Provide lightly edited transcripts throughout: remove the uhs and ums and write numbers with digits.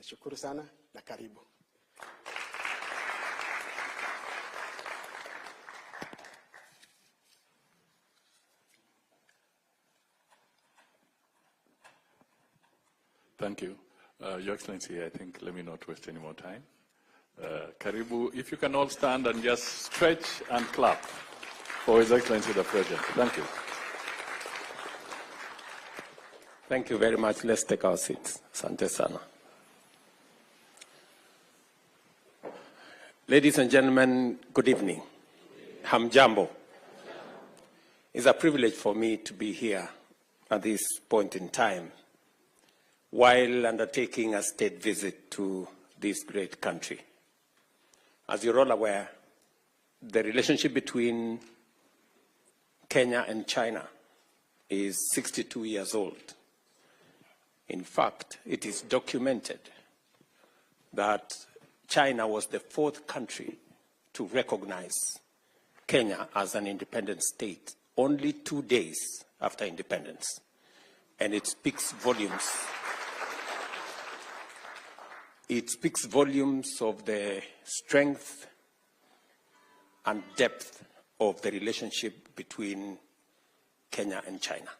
Nashukuru sana na karibu. Thank you. Your Excellency, I think, let me not waste any more time. Karibu, if you can all stand and just stretch and clap for His Excellency the President. Thank you. Thank you very much. Let's take our seats. Asante sana. Ladies and gentlemen, good evening. Hamjambo. It's a privilege for me to be here at this point in time while undertaking a state visit to this great country. As you're all aware, the relationship between Kenya and China is 62 years old. In fact, it is documented that China was the 4th country to recognize Kenya as an independent state only 2 days after independence. And it speaks volumes. It speaks volumes of the strength and depth of the relationship between Kenya and China.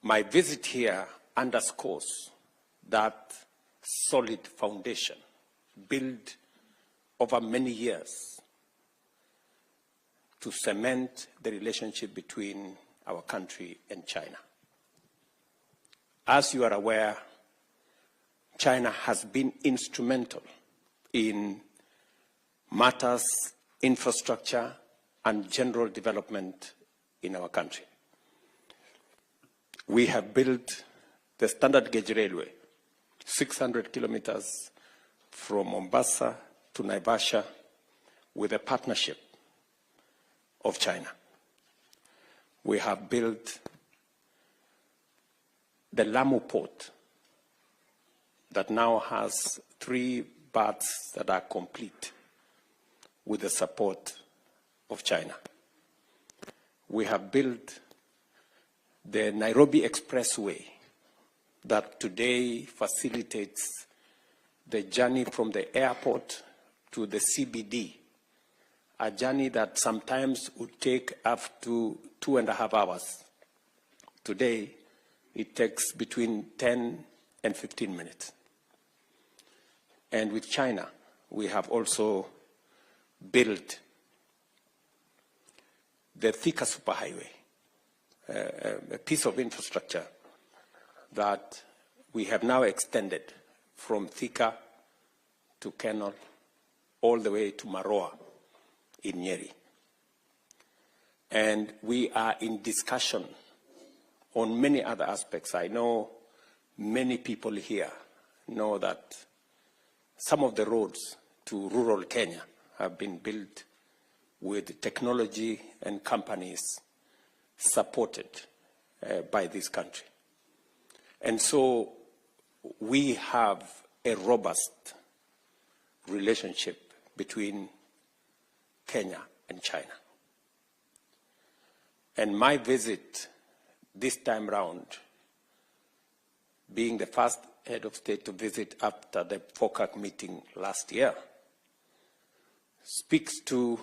My visit here underscores that solid foundation built over many years to cement the relationship between our country and China. As you are aware, China has been instrumental in matters, infrastructure, and general development in our country. We have built the standard gauge railway, 600 kilometers from Mombasa to Naivasha, with a partnership of China. We have built the Lamu port that now has 3 berths that are complete with the support of China. We have built the Nairobi Expressway that today facilitates the journey from the airport to the CBD, a journey that sometimes would take up to 2.5 hours. Today, it takes between 10 and 15 minutes. And with China, we have also built the Thika superhighway, a piece of infrastructure that we have now extended from Thika to Kenol all the way to Maroa in Nyeri. And we are in discussion on many other aspects. I know many people here know that some of the roads to rural Kenya have been built with technology and companies supported by this country. And so we have a robust relationship between Kenya and China. And my visit this time round, being the first head of state to visit after the FOCAC meeting last year, speaks to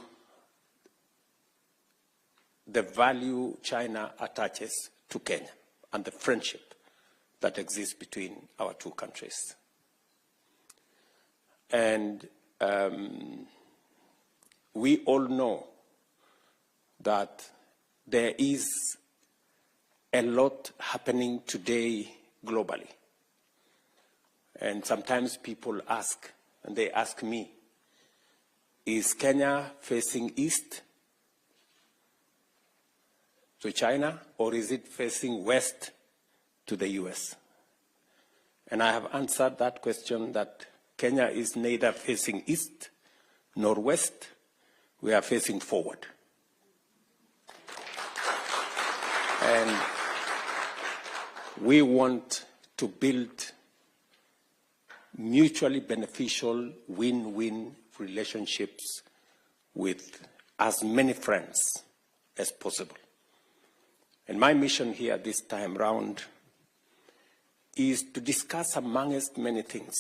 the value China attaches to Kenya and the friendship that exists between our two countries. And we all know that there is a lot happening today globally. And sometimes people ask, and they ask me, is Kenya facing east to China, or is it facing west to the US? And I have answered that question that Kenya is neither facing east nor west. We are facing forward. And we want to build mutually beneficial win-win relationships with as many friends as possible. And my mission here this time round is to discuss, amongst many things,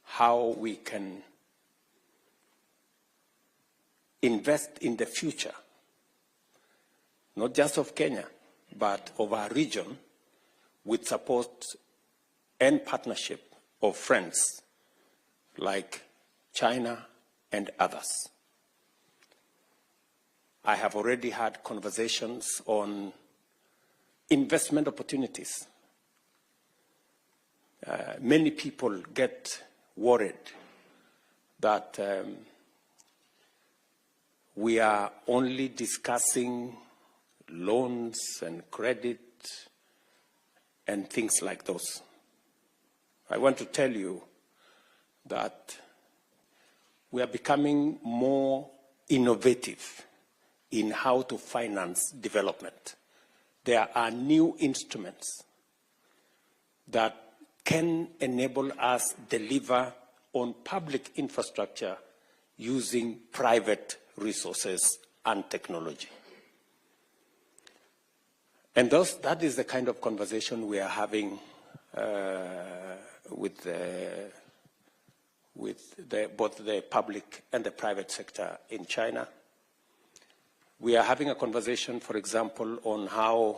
how we can invest in the future, not just of Kenya, but of our region, with support and partnership of friends like China and others. I have already had conversations on investment opportunities. Many people get worried that we are only discussing loans and credit and things like those. I want to tell you that we are becoming more innovative in how to finance development. There are new instruments that can enable us deliver on public infrastructure using private resources and technology. And that is the kind of conversation we are having with both the public and the private sector in China. We are having a conversation, for example, on how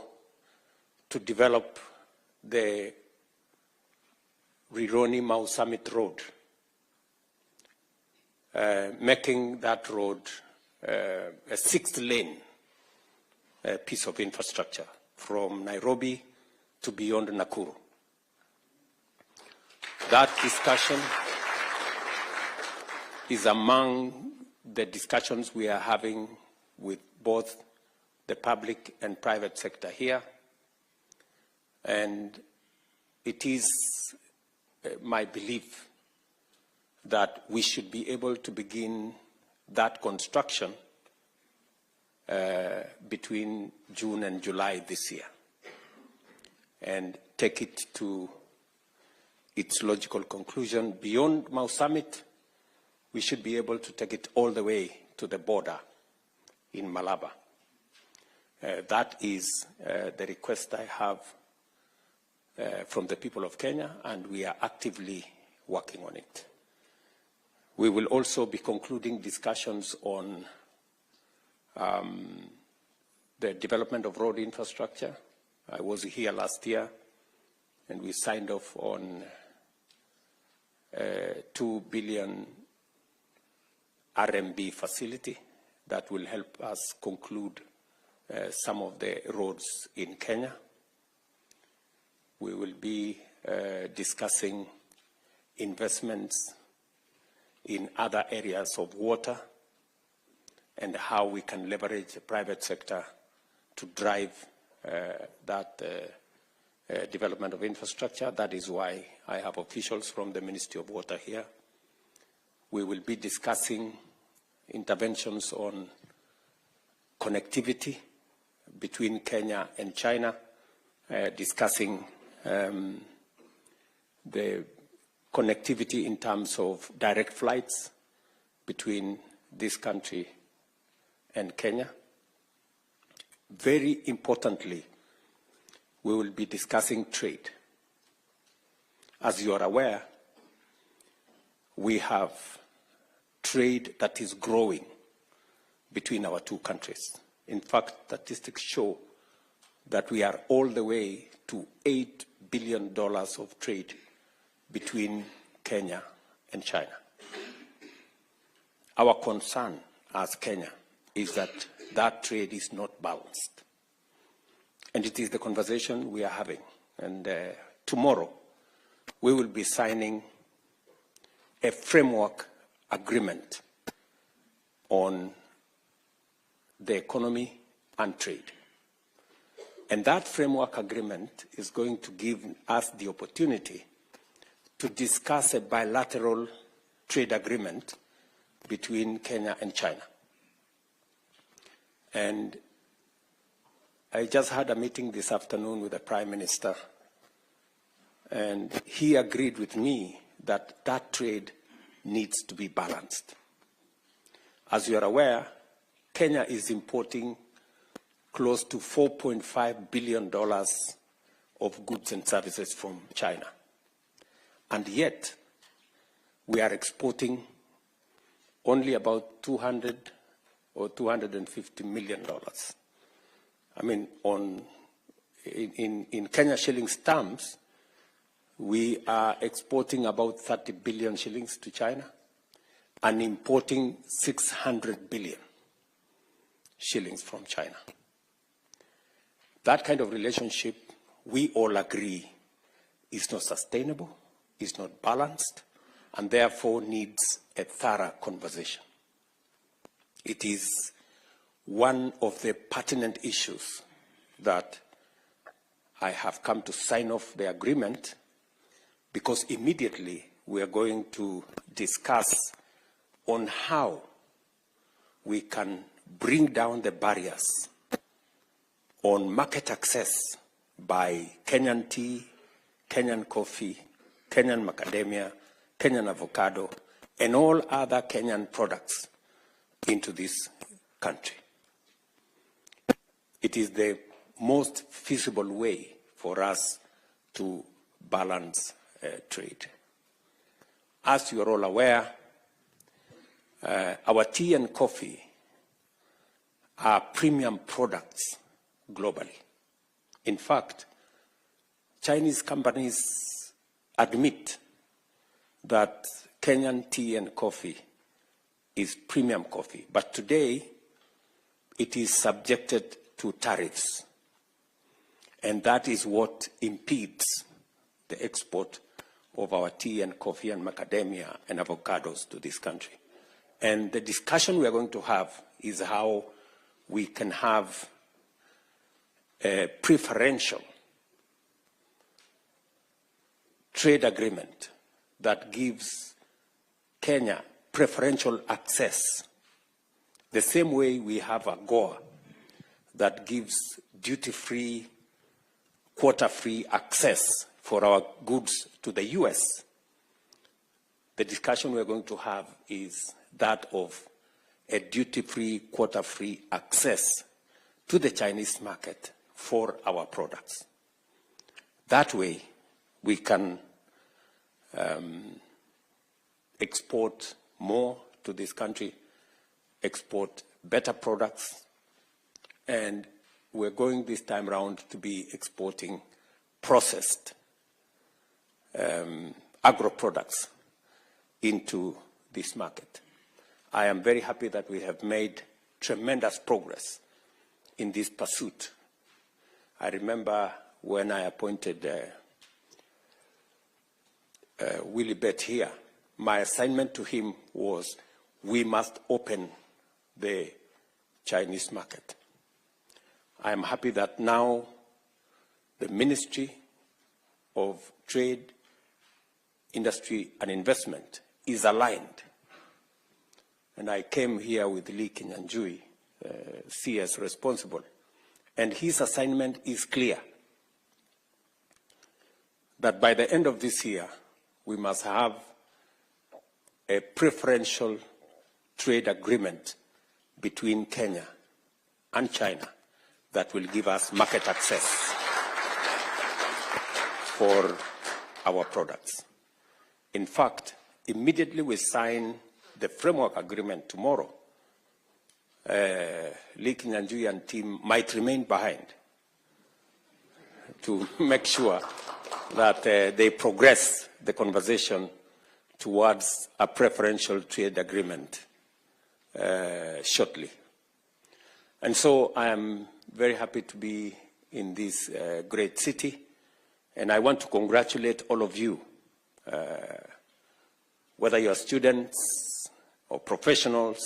to develop the Rironi-Mau Summit Road, making that road a 6-lane piece of infrastructure from Nairobi to beyond Nakuru. That discussion is among the discussions we are having with both the public and private sector here. And it is my belief that we should be able to begin that construction between June and July this year and take it to its logical conclusion. Beyond Mau Summit, we should be able to take it all the way to the border in Malaba. That is the request I have from the people of Kenya, and we are actively working on it. We will also be concluding discussions on the development of road infrastructure. I was here last year, and we signed off on 2 billion RMB facility that will help us conclude some of the roads in Kenya. We will be discussing investments in other areas of water and how we can leverage the private sector to drive that development of infrastructure. That is why I have officials from the Ministry of Water here. We will be discussing interventions on connectivity between Kenya and China, discussing the connectivity in terms of direct flights between this country and Kenya. Very importantly, we will be discussing trade. As you are aware, we have trade that is growing between our two countries. In fact, statistics show that we are all the way to $8 billion of trade between Kenya and China. Our concern as Kenya is that that trade is not balanced. And it is the conversation we are having. And tomorrow, we will be signing a framework agreement on the economy and trade. And that framework agreement is going to give us the opportunity to discuss a bilateral trade agreement between Kenya and China. And I just had a meeting this afternoon with the Prime Minister, and he agreed with me that that trade needs to be balanced. As you are aware, Kenya is importing close to $4.5 billion of goods and services from China. And yet, we are exporting only about $200 or $250 million. I mean, in Kenya shillings terms, we are exporting about 30 billion shillings to China and importing 600 billion shillings from China. That kind of relationship, we all agree, is not sustainable, is not balanced, and therefore needs a thorough conversation. It is one of the pertinent issues that I have come to sign off the agreement, because immediately we are going to discuss on how we can bring down the barriers on market access by Kenyan tea, Kenyan coffee, Kenyan macadamia, Kenyan avocado, and all other Kenyan products into this country. It is the most feasible way for us to balance trade. As you are all aware, our tea and coffee are premium products globally. In fact, Chinese companies admit that Kenyan tea and coffee is premium coffee, but today it is subjected to tariffs, and that is what impedes the export of our tea and coffee and macadamia and avocados to this country. And the discussion we are going to have is how we can have a preferential trade agreement that gives Kenya preferential access, the same way we have a AGOA that gives duty-free, quota-free access for our goods to the US. The discussion we're going to have is that of a duty-free, quota-free access to the Chinese market for our products. That way, we can export more to this country, export better products, and we're going this time around to be exporting processed agro-products into this market. I am very happy that we have made tremendous progress in this pursuit. I remember when I appointed Willie Bett here, my assignment to him was we must open the Chinese market. I am happy that now the Ministry of Trade, Industry and Investment is aligned. And I came here with Lee Kenyanjui, CS responsible, and his assignment is clear, that by the end of this year, we must have a preferential trade agreement between Kenya and China that will give us market access for our products. In fact, immediately we sign the framework agreement tomorrow, Lee Kenyanjui and team might remain behind to make sure that they progress the conversation towards a preferential trade agreement shortly. And so I am very happy to be in this great city, and I want to congratulate all of you, whether you are students or professionals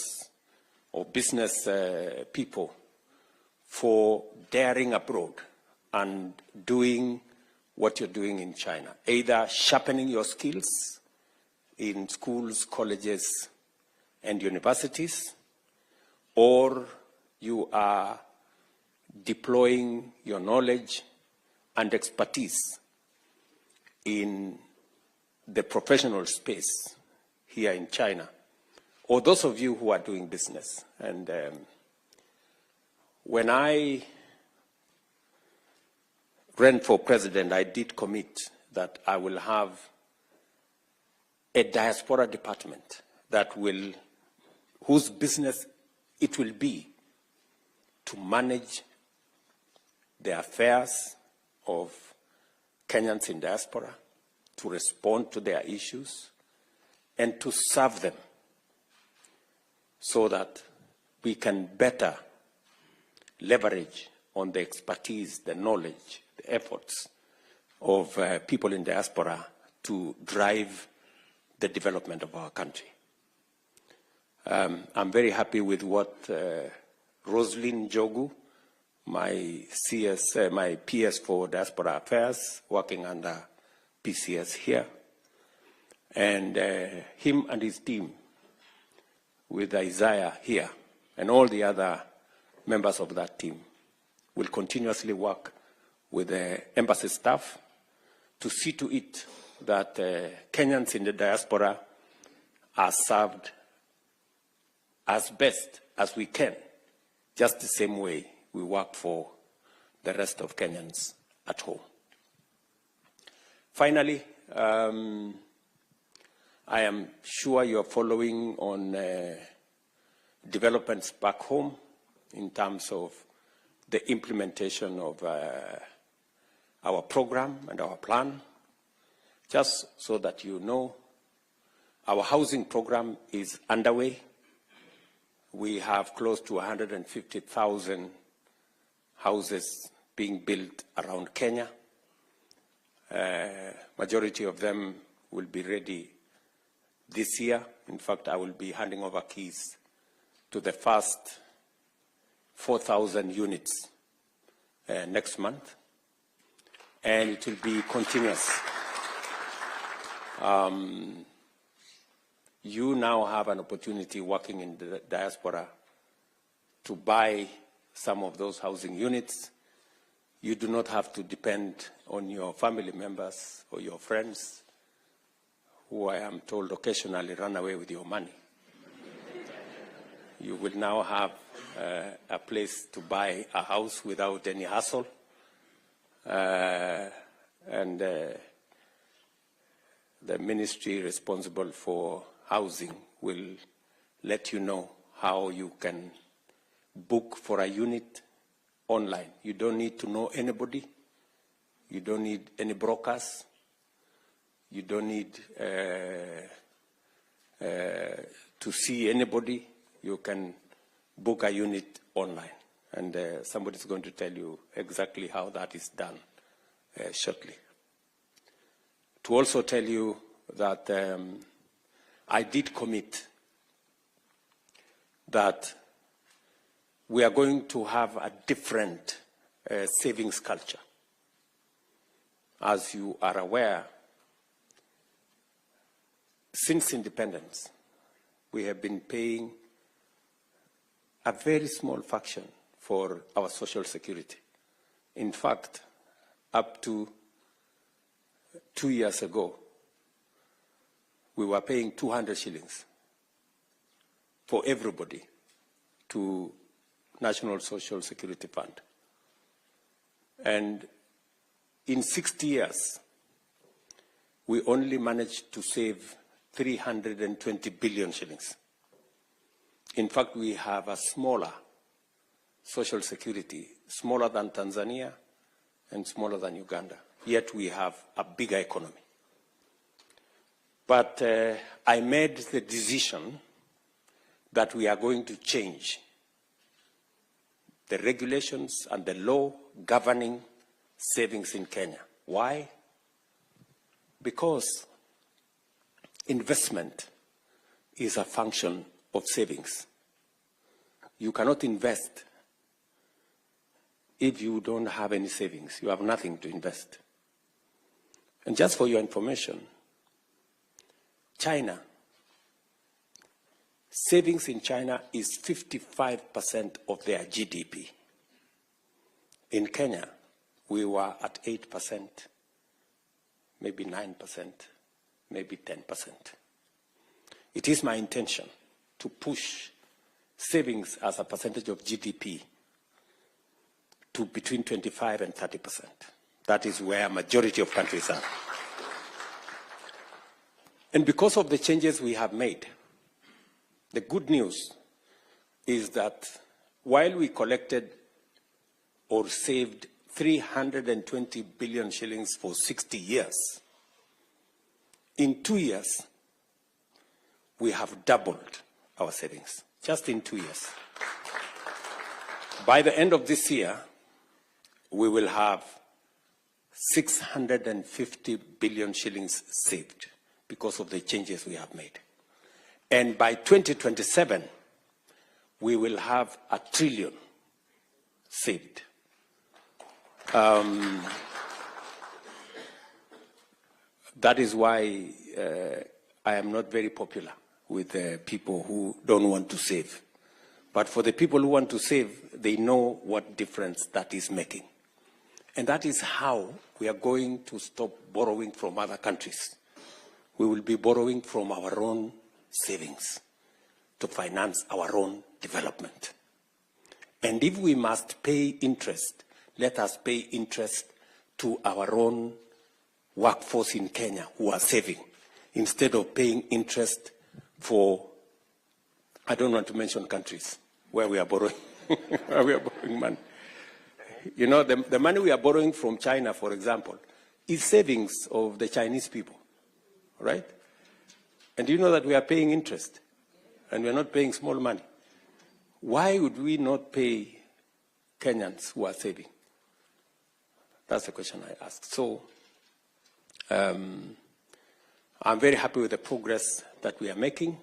or business people, for daring abroad and doing what you're doing in China, either sharpening your skills in schools, colleges, and universities, or you are deploying your knowledge and expertise in the professional space here in China, or those of you who are doing business. And when I ran for president, I did commit that I will have a diaspora department whose business it will be to manage the affairs of Kenyans in diaspora, to respond to their issues, and to serve them so that we can better leverage on the expertise, the knowledge, the efforts of people in diaspora to drive the development of our country. I'm very happy with what Roslyn Jogu, my PS for Diaspora Affairs, working under PCS here, and him and his team with Isaiah here, and all the other members of that team will continuously work with the embassy staff to see to it that Kenyans in the diaspora are served as best as we can, just the same way we work for the rest of Kenyans at home. Finally, I am sure you are following on developments back home in terms of the implementation of our program and our plan. Just so that you know, our housing program is underway. We have close to 150,000 houses being built around Kenya. Majority of them will be ready this year. In fact, I will be handing over keys to the first 4,000 units next month, and it will be continuous. You now have an opportunity working in the diaspora to buy some of those housing units. You do not have to depend on your family members or your friends, who I am told occasionally run away with your money. You will now have a place to buy a house without any hassle. And the ministry responsible for housing will let you know how you can book for a unit online. You don't need to know anybody. You don't need any brokers. You don't need to see anybody. You can book a unit online. And somebody's going to tell you exactly how that is done shortly. To also tell you that I did commit that we are going to have a different savings culture. As you are aware, since independence, we have been paying a very small fraction for our social security. In fact, up to 2 years ago, we were paying 200 shillings for everybody to National Social Security Fund. And in 60 years, we only managed to save 320 billion shillings. In fact, we have a smaller social security, smaller than Tanzania and smaller than Uganda. Yet we have a bigger economy. But I made the decision that we are going to change the regulations and the law governing savings in Kenya. Why? Because investment is a function of savings. You cannot invest if you don't have any savings. You have nothing to invest. And just for your information, China, savings in China is 55% of their GDP. In Kenya, we were at 8%, maybe 9%, maybe 10%. It is my intention to push savings as a percentage of GDP to between 25 and 30%. That is where a majority of countries are. And because of the changes we have made, the good news is that while we collected or saved 320 billion shillings for 60 years, in 2 years, we have doubled our savings, just in 2 years. By the end of this year, we will have 650 billion shillings saved because of the changes we have made. And by 2027, we will have 1 trillion saved. That is why I am not very popular with people who don't want to save. But for the people who want to save, they know what difference that is making. And that is how we are going to stop borrowing from other countries. We will be borrowing from our own savings to finance our own development. And if we must pay interest, let us pay interest to our own workforce in Kenya who are saving, instead of paying interest for, I don't want to mention countries where we are borrowing, where we are borrowing money. You know, the money we are borrowing from China, for example, is savings of the Chinese people, right? And you know that we are paying interest, and we are not paying small money. Why would we not pay Kenyans who are saving? That's the question I ask. So I'm very happy with the progress that we are making,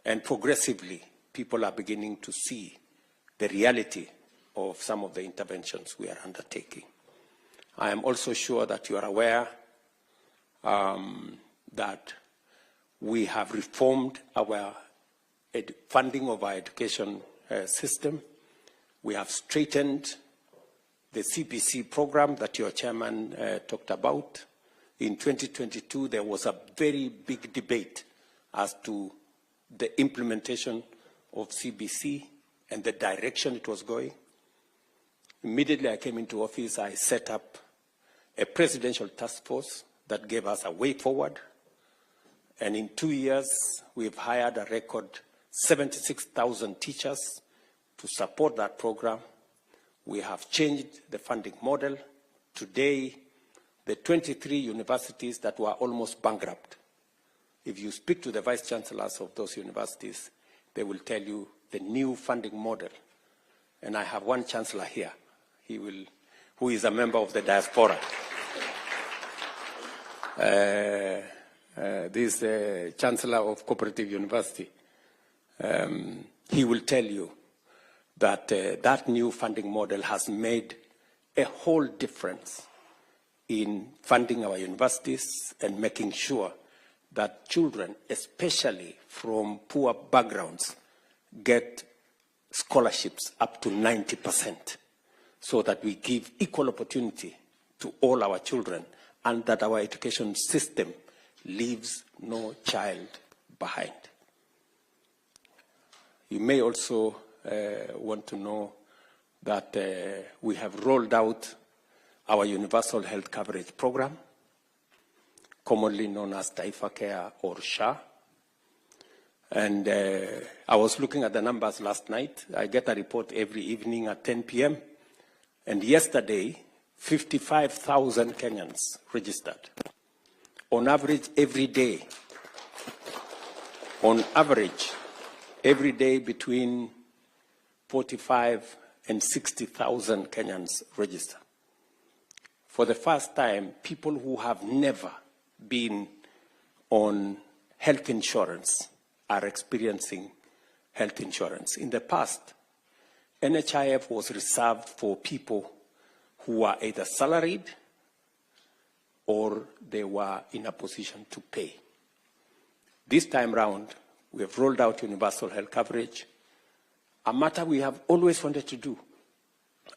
and progressively people are beginning to see the reality of some of the interventions we are undertaking. I am also sure that you are aware that we have reformed our funding of our education system. We have straightened the CBC program that your chairman talked about. In 2022, there was a very big debate as to the implementation of CBC and the direction it was going. Immediately I came into office, I set up a presidential task force that gave us a way forward. And in 2 years, we've hired a record 76,000 teachers to support that program. We have changed the funding model. Today, the 23 universities that were almost bankrupt, if you speak to the vice chancellors of those universities, they will tell you the new funding model. And I have one chancellor here, who is a member of the diaspora. This chancellor of Cooperative University. He will tell you that that new funding model has made a whole difference in funding our universities and making sure that children, especially from poor backgrounds, get scholarships up to 90%, so that we give equal opportunity to all our children and that our education system leaves no child behind. You may also want to know that we have rolled out our universal health coverage program, commonly known as Taifa Care or SHA. And I was looking at the numbers last night. I get a report every evening at 10 p.m. And yesterday, 55,000 Kenyans registered. On average, every day, between 45 and 60,000 Kenyans register. For the first time, people who have never been on health insurance are experiencing health insurance. In the past, NHIF was reserved for people who were either salaried or they were in a position to pay. This time round, we have rolled out universal health coverage, a matter we have always wanted to do.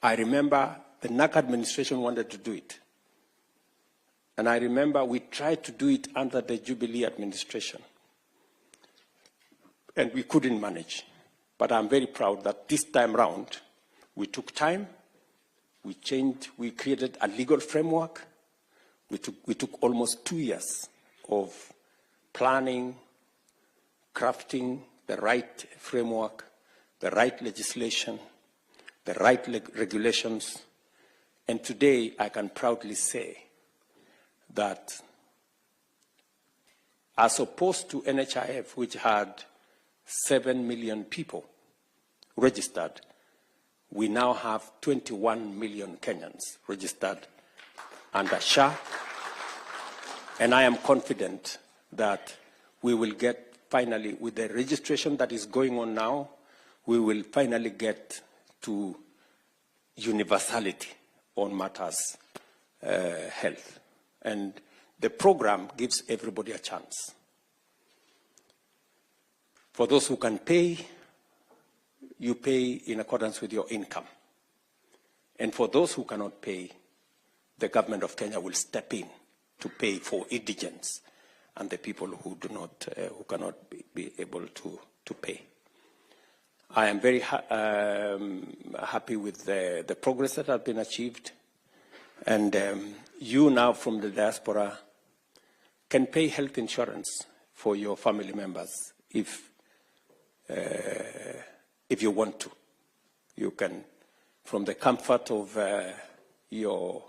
I remember the NAC administration wanted to do it. And I remember we tried to do it under the Jubilee administration. And we couldn't manage. But I'm very proud that this time round, we took time, We created a legal framework. We took almost 2 years of planning, crafting the right framework, the right legislation, the right regulations. And today I can proudly say that as opposed to NHIF, which had 7 million people registered, we now have 21 million Kenyans registered under SHA. And I am confident that we will get finally, with the registration that is going on now, we will finally get to universality on matters health. And the program gives everybody a chance. For those who can pay, you pay in accordance with your income. And for those who cannot pay, the government of Kenya will step in to pay for indigents and the people who cannot be able to pay. I am very happy with the progress that has been achieved. And you now from the diaspora can pay health insurance for your family members if you want to. You can, from the comfort of your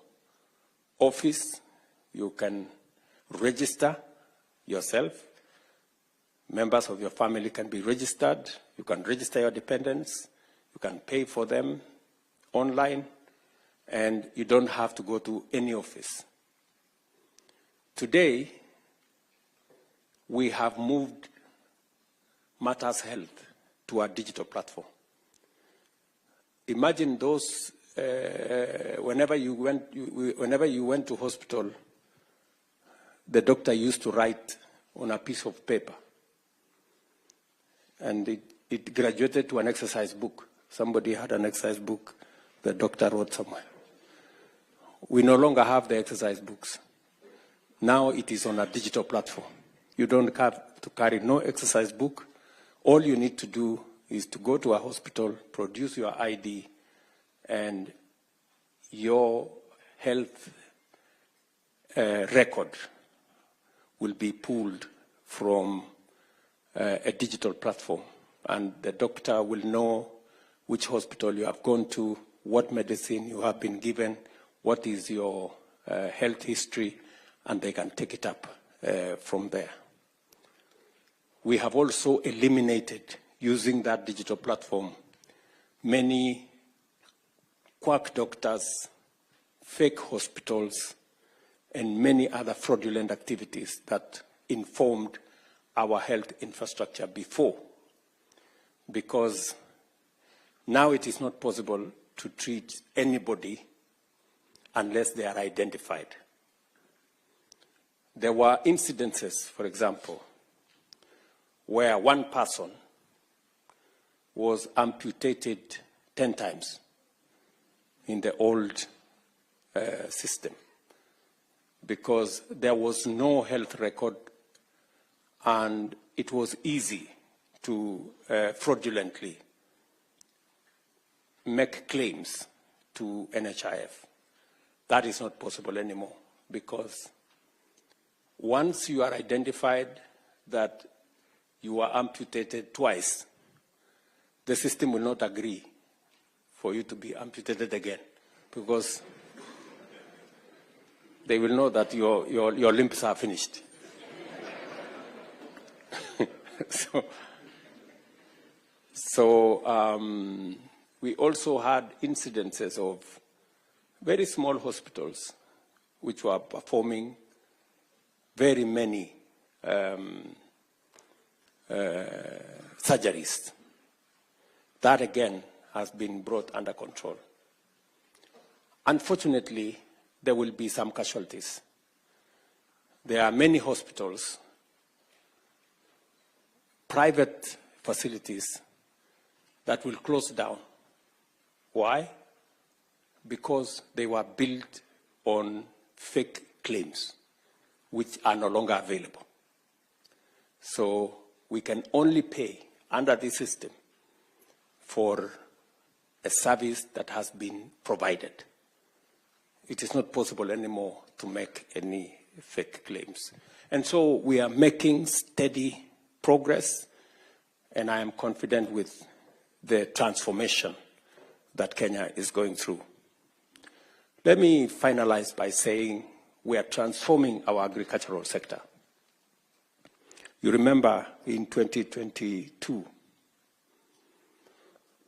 office, you can register yourself. Members of your family can be registered. You can register your dependents. You can pay for them online, and you don't have to go to any office. Today, we have moved Matters Health to a digital platform. Imagine those, whenever you went to hospital, the doctor used to write on a piece of paper, and it graduated to an exercise book. Somebody had an exercise book the doctor wrote somewhere. We no longer have the exercise books. Now it is on a digital platform. You don't have to carry no exercise book. All you need to do is to go to a hospital, produce your ID, and your health record will be pulled from a digital platform. And the doctor will know which hospital you have gone to, what medicine you have been given, what is your health history, and they can take it up from there. We have also eliminated, using that digital platform, many quack doctors, fake hospitals, and many other fraudulent activities that informed our health infrastructure before. Because now it is not possible to treat anybody unless they are identified. There were incidences, for example, where one person was amputated 10 times in the old system because there was no health record, and it was easy to fraudulently make claims to NHIF. That is not possible anymore, because once you are identified that you are amputated twice, the system will not agree for you to be amputated again, because they will know that your limbs are finished. We also had incidences of very small hospitals which were performing very many surgeries. That again has been brought under control. Unfortunately, there will be some casualties. There are many hospitals, private facilities, that will close down. Why? Because they were built on fake claims, which are no longer available. So we can only pay under this system for a service that has been provided. it is not possible anymore to make any fake claims. And so we are making steady progress, and I am confident with the transformation that Kenya is going through. Let me finalize by saying we are transforming our agricultural sector. You remember in 2022,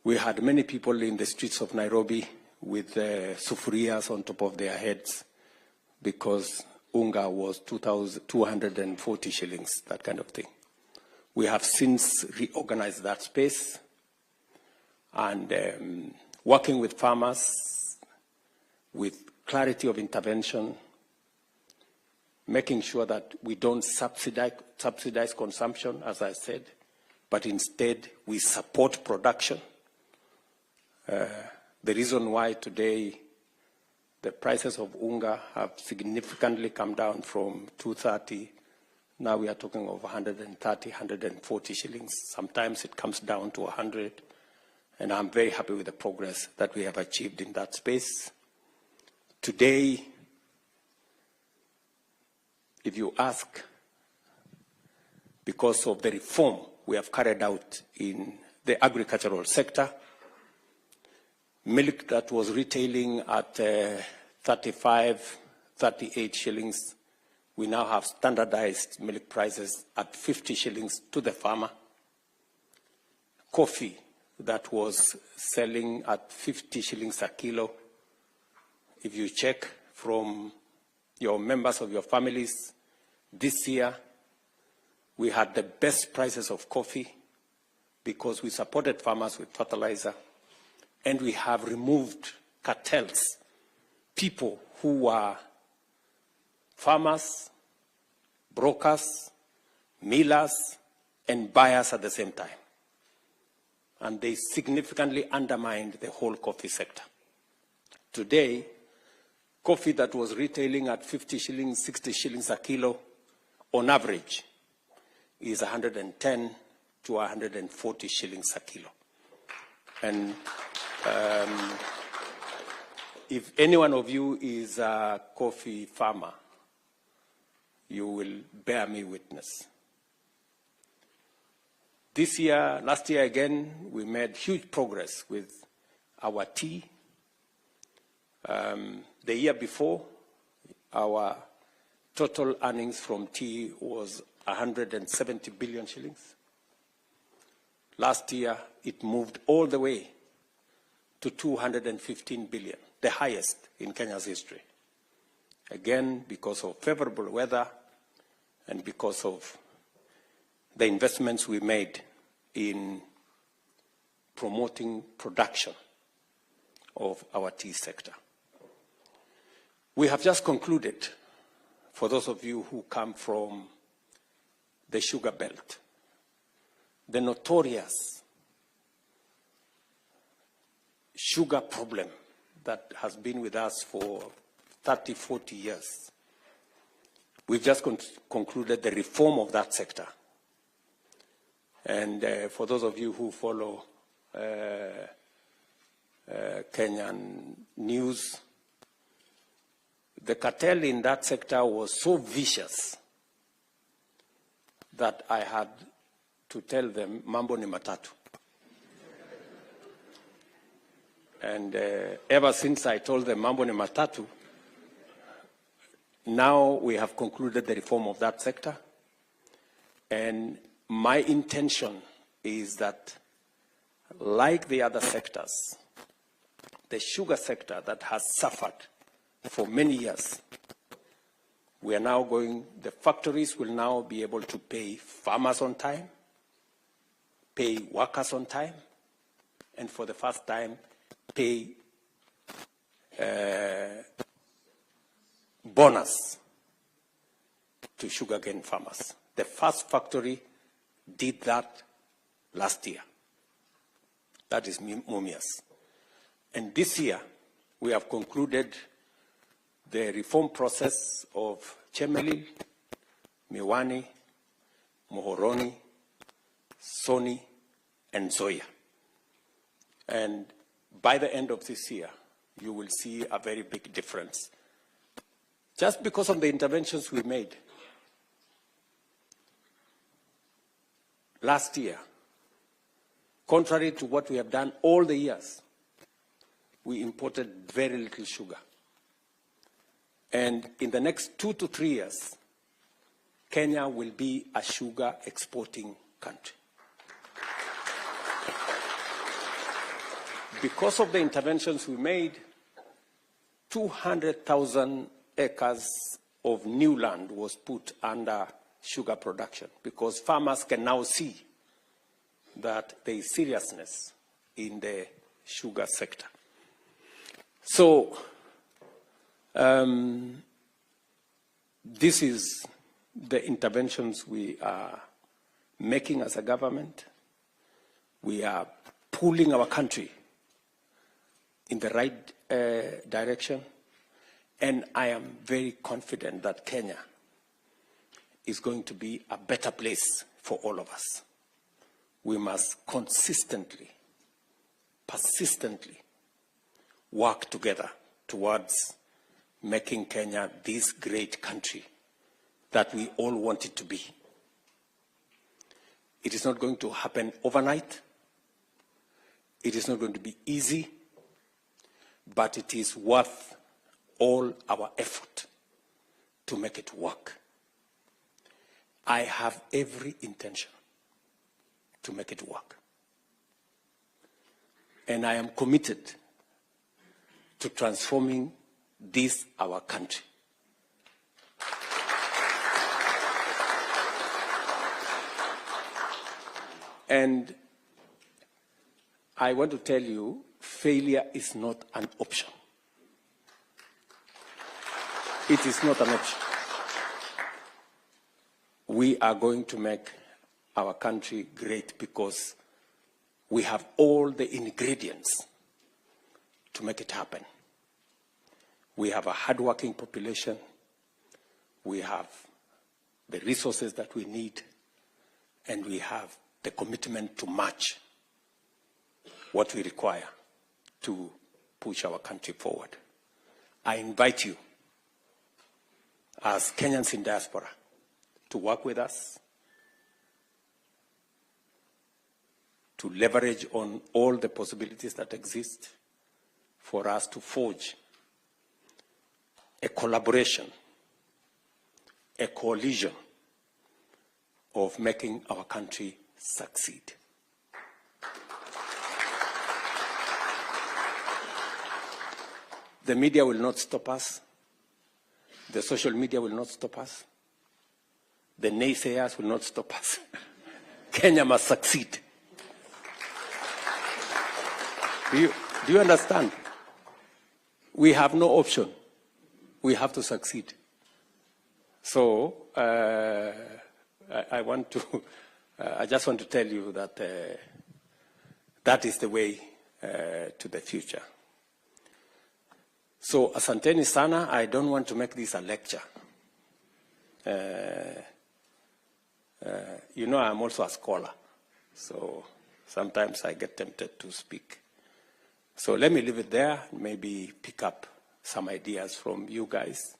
we had many people in the streets of Nairobi with sufurias on top of their heads because unga was 240 shillings, that kind of thing. We have since reorganized that space and working with farmers with clarity of intervention, making sure that we don't subsidize consumption, as I said, but instead we support production. The reason why today the prices of unga have significantly come down from 230, now we are talking of 130, 140 shillings. Sometimes it comes down to 100, and I'm very happy with the progress that we have achieved in that space. Today, if you ask, because of the reform we have carried out in the agricultural sector, milk that was retailing at 35, 38 shillings, we now have standardized milk prices at 50 shillings to the farmer. Coffee that was selling at 50 shillings a kilo, if you check from your members of your families, this year we had the best prices of coffee because we supported farmers with fertilizer, and we have removed cartels, people who are farmers, brokers, millers, and buyers at the same time. And they significantly undermined the whole coffee sector. Today, coffee that was retailing at 50 shillings, 60 shillings a kilo, on average, is 110 to 140 shillings a kilo. And if any one of you is a coffee farmer, you will bear me witness. This year, last year again, we made huge progress with our tea. The year before, our total earnings from tea was 170 billion shillings. Last year, it moved all the way to 215 billion, the highest in Kenya's history. Again, because of favorable weather and because of the investments we made in promoting production of our tea sector. We have just concluded, for those of you who come from the sugar belt, the notorious sugar problem that has been with us for 30, 40 years. We've just concluded the reform of that sector. And for those of you who follow Kenyan news, the cartel in that sector was so vicious that I had to tell them, mambo ni matatu. And ever since I told them mambo ni matatu, now we have concluded the reform of that sector. And my intention is that, like the other sectors, the sugar sector that has suffered for many years, we are now going, the factories will now be able to pay farmers on time, pay workers on time, and for the first time, pay bonus to sugarcane farmers. The first factory did that last year. That is Mumias. And this year, we have concluded the reform process of Chemelil, Miwani, Mohoroni, Soni, and Zoya. And by the end of this year, you will see a very big difference. Just because of the interventions we made. Last year, contrary to what we have done all the years, we imported very little sugar. And in the next 2 to 3 years, Kenya will be a sugar exporting country. Because of the interventions we made, 200,000 acres of new land was put under sugar production, because farmers can now see that there is seriousness in the sugar sector. So, this is the interventions we are making as a government. We are pulling our country in the right direction, and I am very confident that Kenya is going to be a better place for all of us. We must consistently, persistently work together towards making Kenya this great country that we all want it to be. It is not going to happen overnight. It is not going to be easy, but it is worth all our effort to make it work. I have every intention to make it work. And I am committed to transforming this, our country. And I want to tell you, failure is not an option. It is not an option. We are going to make our country great because we have all the ingredients to make it happen. We have a hardworking population. We have the resources that we need, and we have the commitment to match what we require to push our country forward. I invite you, as Kenyans in diaspora, to work with us, to leverage on all the possibilities that exist for us to forge a collaboration, a coalition of making our country succeed. The media will not stop us. The social media will not stop us. The naysayers will not stop us. Kenya must succeed. Do you understand? We have no option. We have to succeed. So I just want to tell you that that is the way to the future. So asanteni sana. I don't want to make this a lecture. You know, I'm also a scholar, so sometimes I get tempted to speak. So let me leave it there, maybe pick up some ideas from you guys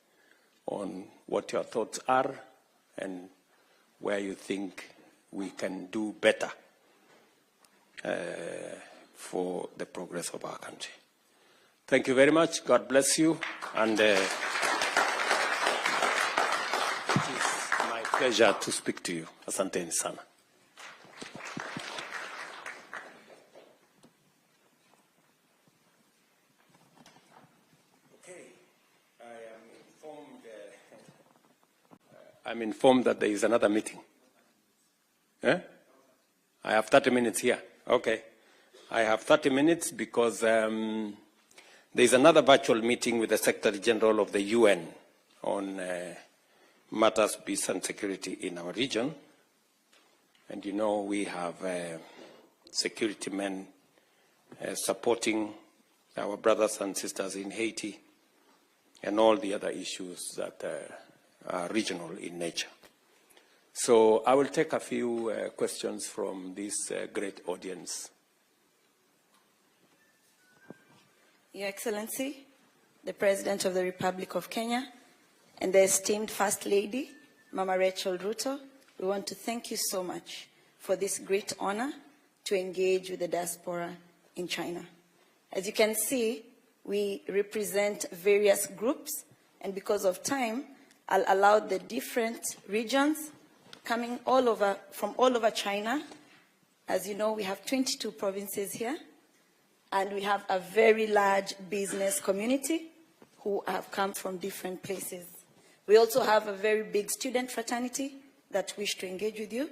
on what your thoughts are and where you think we can do better for the progress of our country. Thank you very much. God bless you. And it is my pleasure to speak to you. Asanteni sana. I'm informed that there is another meeting. Eh? I have 30 minutes here. Okay. I have 30 minutes because there is another virtual meeting with the Secretary General of the UN on matters of peace and security in our region. And you know, we have security men supporting our brothers and sisters in Haiti and all the other issues that are regional in nature. So I will take a few questions from this great audience. Your Excellency, the President of the Republic of Kenya, and the esteemed First Lady, Mama Pres.Ruto, we want to thank you so much for this great honor to engage with the diaspora in China. As you can see, we represent various groups, and because of time, I'll allow the different regions coming from all over China. As you know, we have 22 provinces here, and we have a very large business community who have come from different places. We also have a very big student fraternity that wish to engage with you,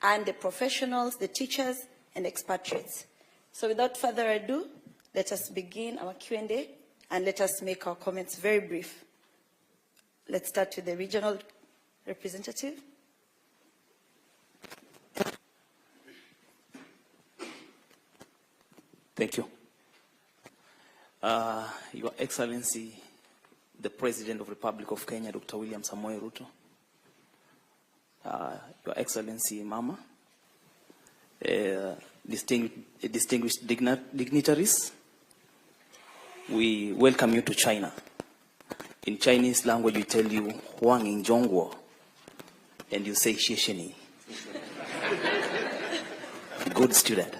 and the professionals, the teachers, and expatriates. So without further ado, let us begin our Q&A, and let us make our comments very brief. Let's start with the regional representative. Thank you. Your Excellency, the President of the Republic of Kenya, Dr. William Samoei Ruto. Your Excellency, Mama, distinguished dignitaries, we welcome you to China. In Chinese language, we tell you, Huang in Zhongguo, and you say, Shishini. Good student.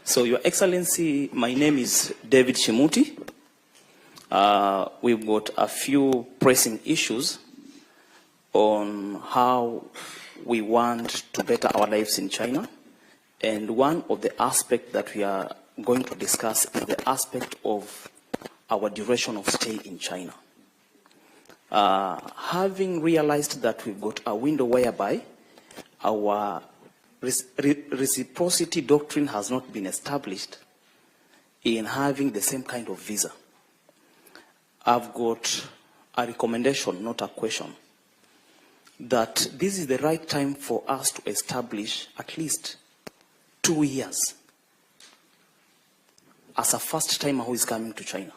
So, Your Excellency, my name is David Shimuti. We've got a few pressing issues on how we want to better our lives in China. And one of the aspects that we are going to discuss is the aspect of our duration of stay in China. Having realized that we've got a window whereby our reciprocity doctrine has not been established in having the same kind of visa, I've got a recommendation, not a question, that this is the right time for us to establish at least 2 years as a first timer who is coming to China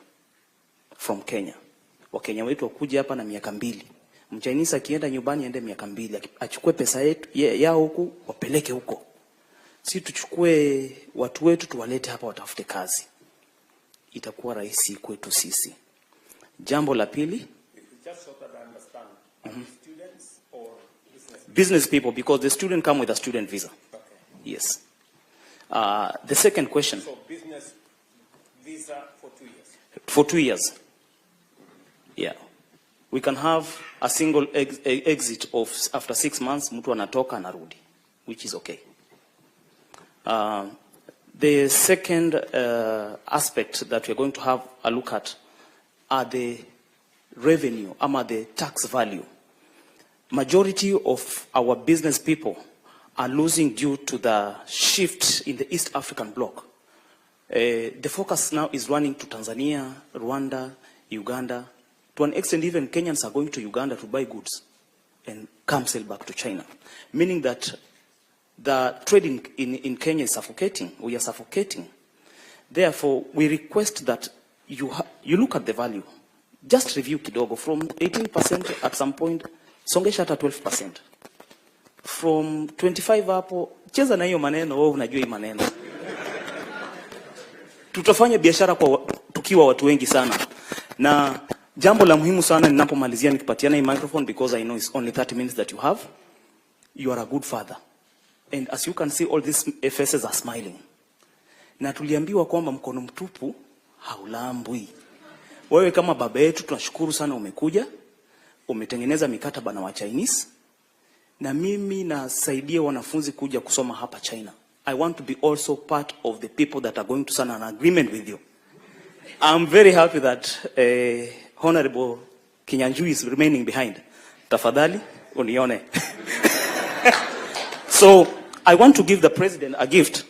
from Kenya. Wakenya wetu wakuja hapa na miaka 2. Mchinese akienda nyumbani aende miaka 2, achukue pesa yetu yao huku wapeleke huko. Si tuchukue watu wetu tuwalete hapa watafute kazi. Itakuwa rahisi kwetu sisi. Jambo la pili, Just so that I understand, students or business people, because the student come with a student visa. Okay. Yes. The second question. So business visa for 2 years. For 2 years. Yeah. We can have a single exit of after 6 months, mtu anatoka anarudi, which is okay. The second aspect that we're going to have a look at are the revenue, the tax value. Majority of our business people are losing due to the shift in the East African bloc. The focus now is running to Tanzania, Rwanda, Uganda. To an extent, even Kenyans are going to Uganda to buy goods and come sell back to China. Meaning that the trading in Kenya is suffocating. We are suffocating. Therefore, we request that you look at the value. Just review kidogo. From 18% at some point, songesha hata 12%. From 25 hapo, cheza na hiyo maneno, wewe unajua hii maneno. Tutafanya biashara kwa tukiwa watu wengi sana. Na jambo la muhimu sana ninapomalizia nikipatiana hii microphone, because I know it's only 30 minutes that you have. You are a good father. And as you can see, all these faces are smiling. Na tuliambiwa kwamba mkono mtupu haulambwi. Wewe kama baba yetu tunashukuru sana umekuja. Umetengeneza mikataba na wa Chinese. Na mimi nasaidia wanafunzi kuja kusoma hapa China. I want to be also part of the people that are going to sign an agreement with you. I'm very happy that Honorable Kenyanyu is remaining behind. Tafadhali, unione. So, I want to give the president a gift,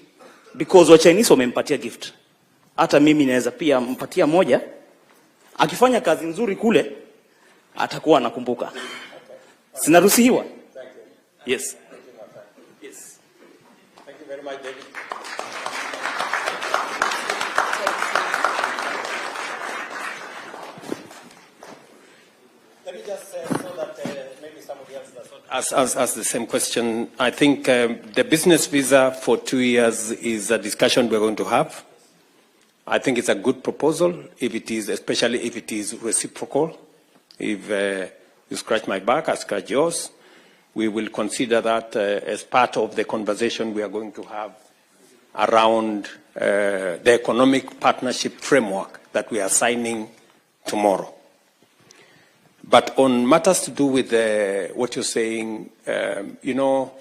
because wa Chinese wamempatia gift. Hata mimi naweza pia mpatia moja. Akifanya kazi nzuri kule, atakuwa anakumbuka. Sinaruhusiwa? Yes. Yes. Thank you very much, David. Let me just say so that maybe somebody else does not ask the same question. I think the business visa for 2 years is a discussion we're going to have. I think it's a good proposal, if it is, especially if it is reciprocal. If you scratch my back, I scratch yours. We will consider that as part of the conversation we are going to have around the economic partnership framework that we are signing tomorrow. But on matters to do with what you're saying, you know,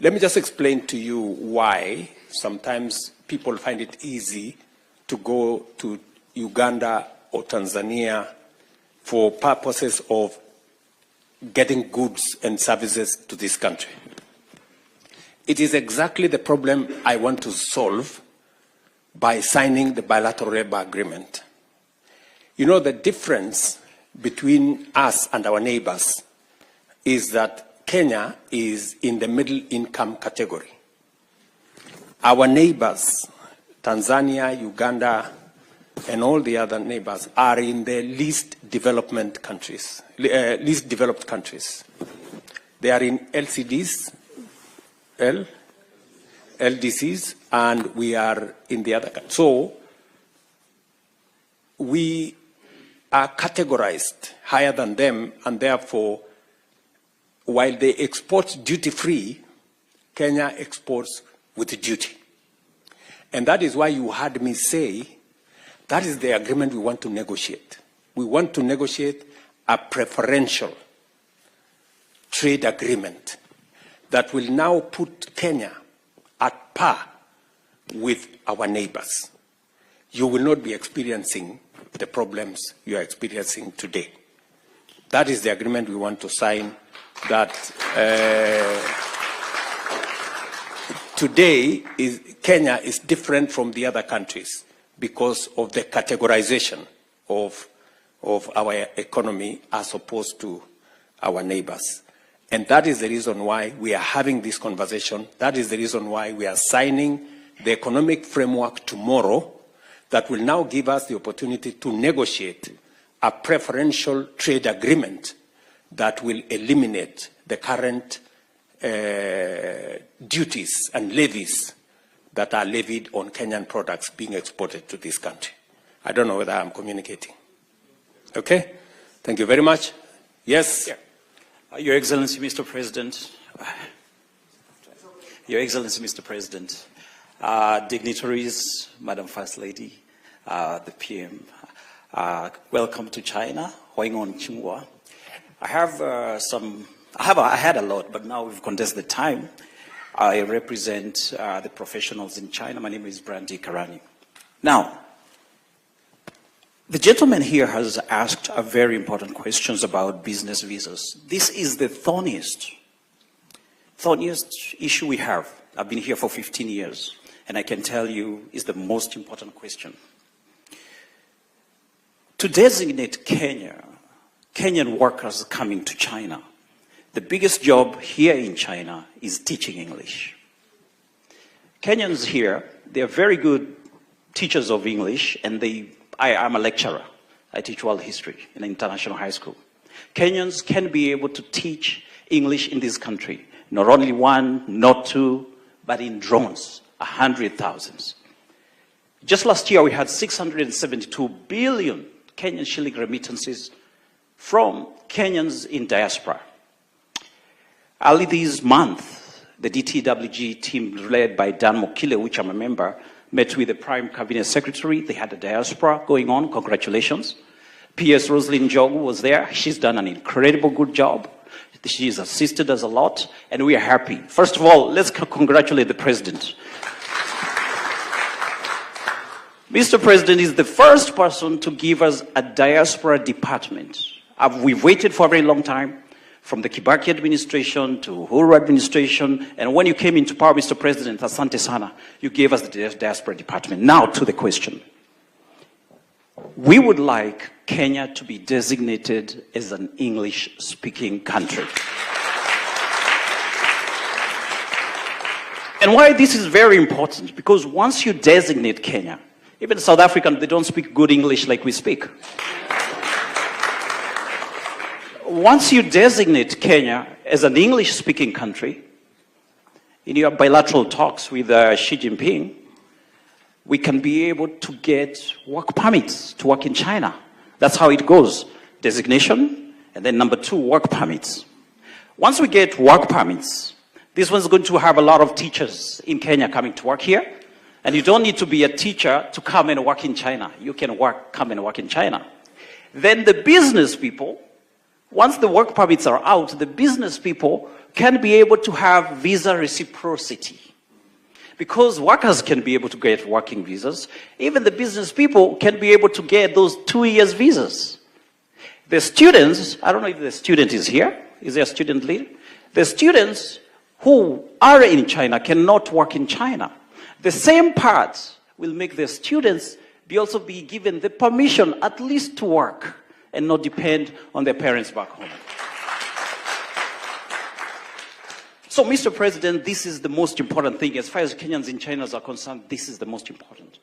let me just explain to you why sometimes people find it easy to go to Uganda or Tanzania for purposes of getting goods and services to this country. It is exactly the problem I want to solve by signing the bilateral labor agreement. You know, the difference between us and our neighbors is that Kenya is in the middle income category. Our neighbors, Tanzania, Uganda, and all the other neighbors are in the least developed countries. They are in LCDs, LDCs, and we are in the other. So we are categorized higher than them, and therefore, while they export duty-free, Kenya exports with duty. And that is why you heard me say that is the agreement we want to negotiate. We want to negotiate a preferential trade agreement that will now put Kenya at par with our neighbors. You will not be experiencing the problems you are experiencing today. That is the agreement we want to sign, that today Kenya is different from the other countries because of the categorization of our economy as opposed to our neighbors. And that is the reason why we are having this conversation. That is the reason why we are signing the economic framework tomorrow that will now give us the opportunity to negotiate a preferential trade agreement that will eliminate the current duties and levies that are levied on Kenyan products being exported to this country. I don't know whether I'm communicating. Okay? Thank you very much. Yes? Yeah. Your Excellency, Mr. President. Your Excellency, Mr. President. Dignitaries, Madam First Lady, the PM. Welcome to China. I had a lot, but now we've condensed the time. I represent the professionals in China. My name is Brandy Karani. Now, the gentleman here has asked a very important questions about business visas. This is the thorniest issue we have. I've been here for 15 years, and I can tell you is the most important question. To designate Kenyan workers coming to China, the biggest job here in China is teaching English. Kenyans here, they are very good teachers of English, and I'm a lecturer. I teach world history in an international high school. Kenyans can be able to teach English in this country. Not only one, not two, but in drones, 100,000. Just last year, we had 672 billion Kenyan shilling remittances from Kenyans in diaspora. Early this month, the DTWG team led by Dan Mokile, which I'm a member, met with the Prime Cabinet Secretary. They had a diaspora going on. Congratulations. PS Rosalind Jogu was there. She's done an incredible good job. She's assisted us a lot, and we are happy. First of all, let's congratulate the President. Mr. President is the first person to give us a diaspora department. We've waited for a very long time, from the Kibaki administration to Uhuru administration, and when you came into power, Mr. President, asante sana, you gave us the diaspora department. Now to the question. We would like Kenya to be designated as an English-speaking country. And why this is very important, because once you designate Kenya, even South Africans, they don't speak good English like we speak. Once you designate Kenya as an English-speaking country, in your bilateral talks with Xi Jinping, we can be able to get work permits to work in China. That's how it goes. Designation, and then number 2, work permits. Once we get work permits, this one's going to have a lot of teachers in Kenya coming to work here. And you don't need to be a teacher to come and work in China. You can come and work in China. Then the business people, once the work permits are out, the business people can be able to have visa reciprocity. Because workers can be able to get working visas, even the business people can be able to get those 2 years visas. The students, I don't know if the student is here. Is there a student leader? The students who are in China cannot work in China. The same part will make the students also be given the permission at least to work and not depend on their parents back home. So, Mr. President, this is the most important thing. As far as Kenyans in China are concerned, this is the most important.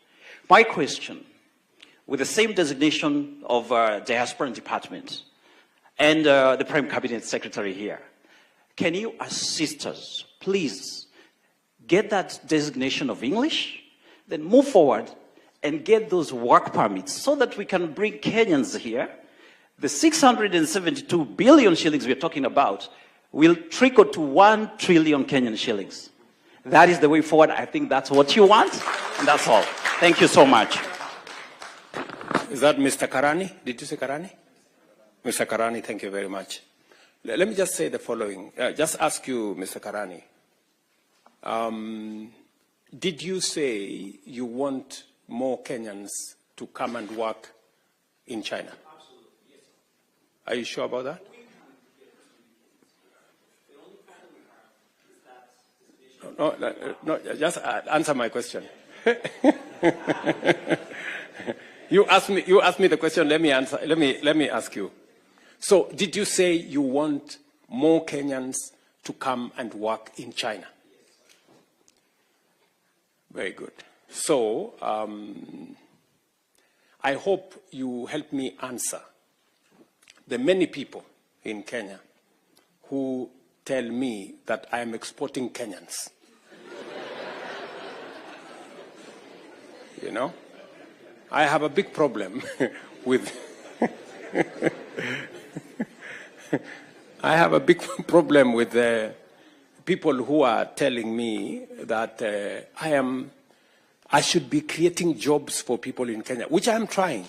My question, with the same designation of diaspora department and the Prime Cabinet Secretary here, can you assist us, please, get that designation of English, then move forward and get those work permits so that we can bring Kenyans here. The 672 billion shillings we're talking about will trickle to 1 trillion Kenyan shillings. That is the way forward. I think that's what you want, and that's all. Thank you so much. Is that Mr. Karani? Did you say Karani? Mr. Karani, thank you very much. Let me just say the following. Just ask you, Mr. Karani. Did you say you want more Kenyans to come and work in China? Absolutely, yes. Are you sure about that? No, just answer my question. You asked me the question. Let me answer. Let me ask you. So, did you say you want more Kenyans to come and work in China? Very good. So, I hope you help me answer the many people in Kenya who tell me that I am exporting Kenyans. You know, I have a big problem with I have a big problem with people who are telling me that I should be creating jobs for people in Kenya, which I'm trying.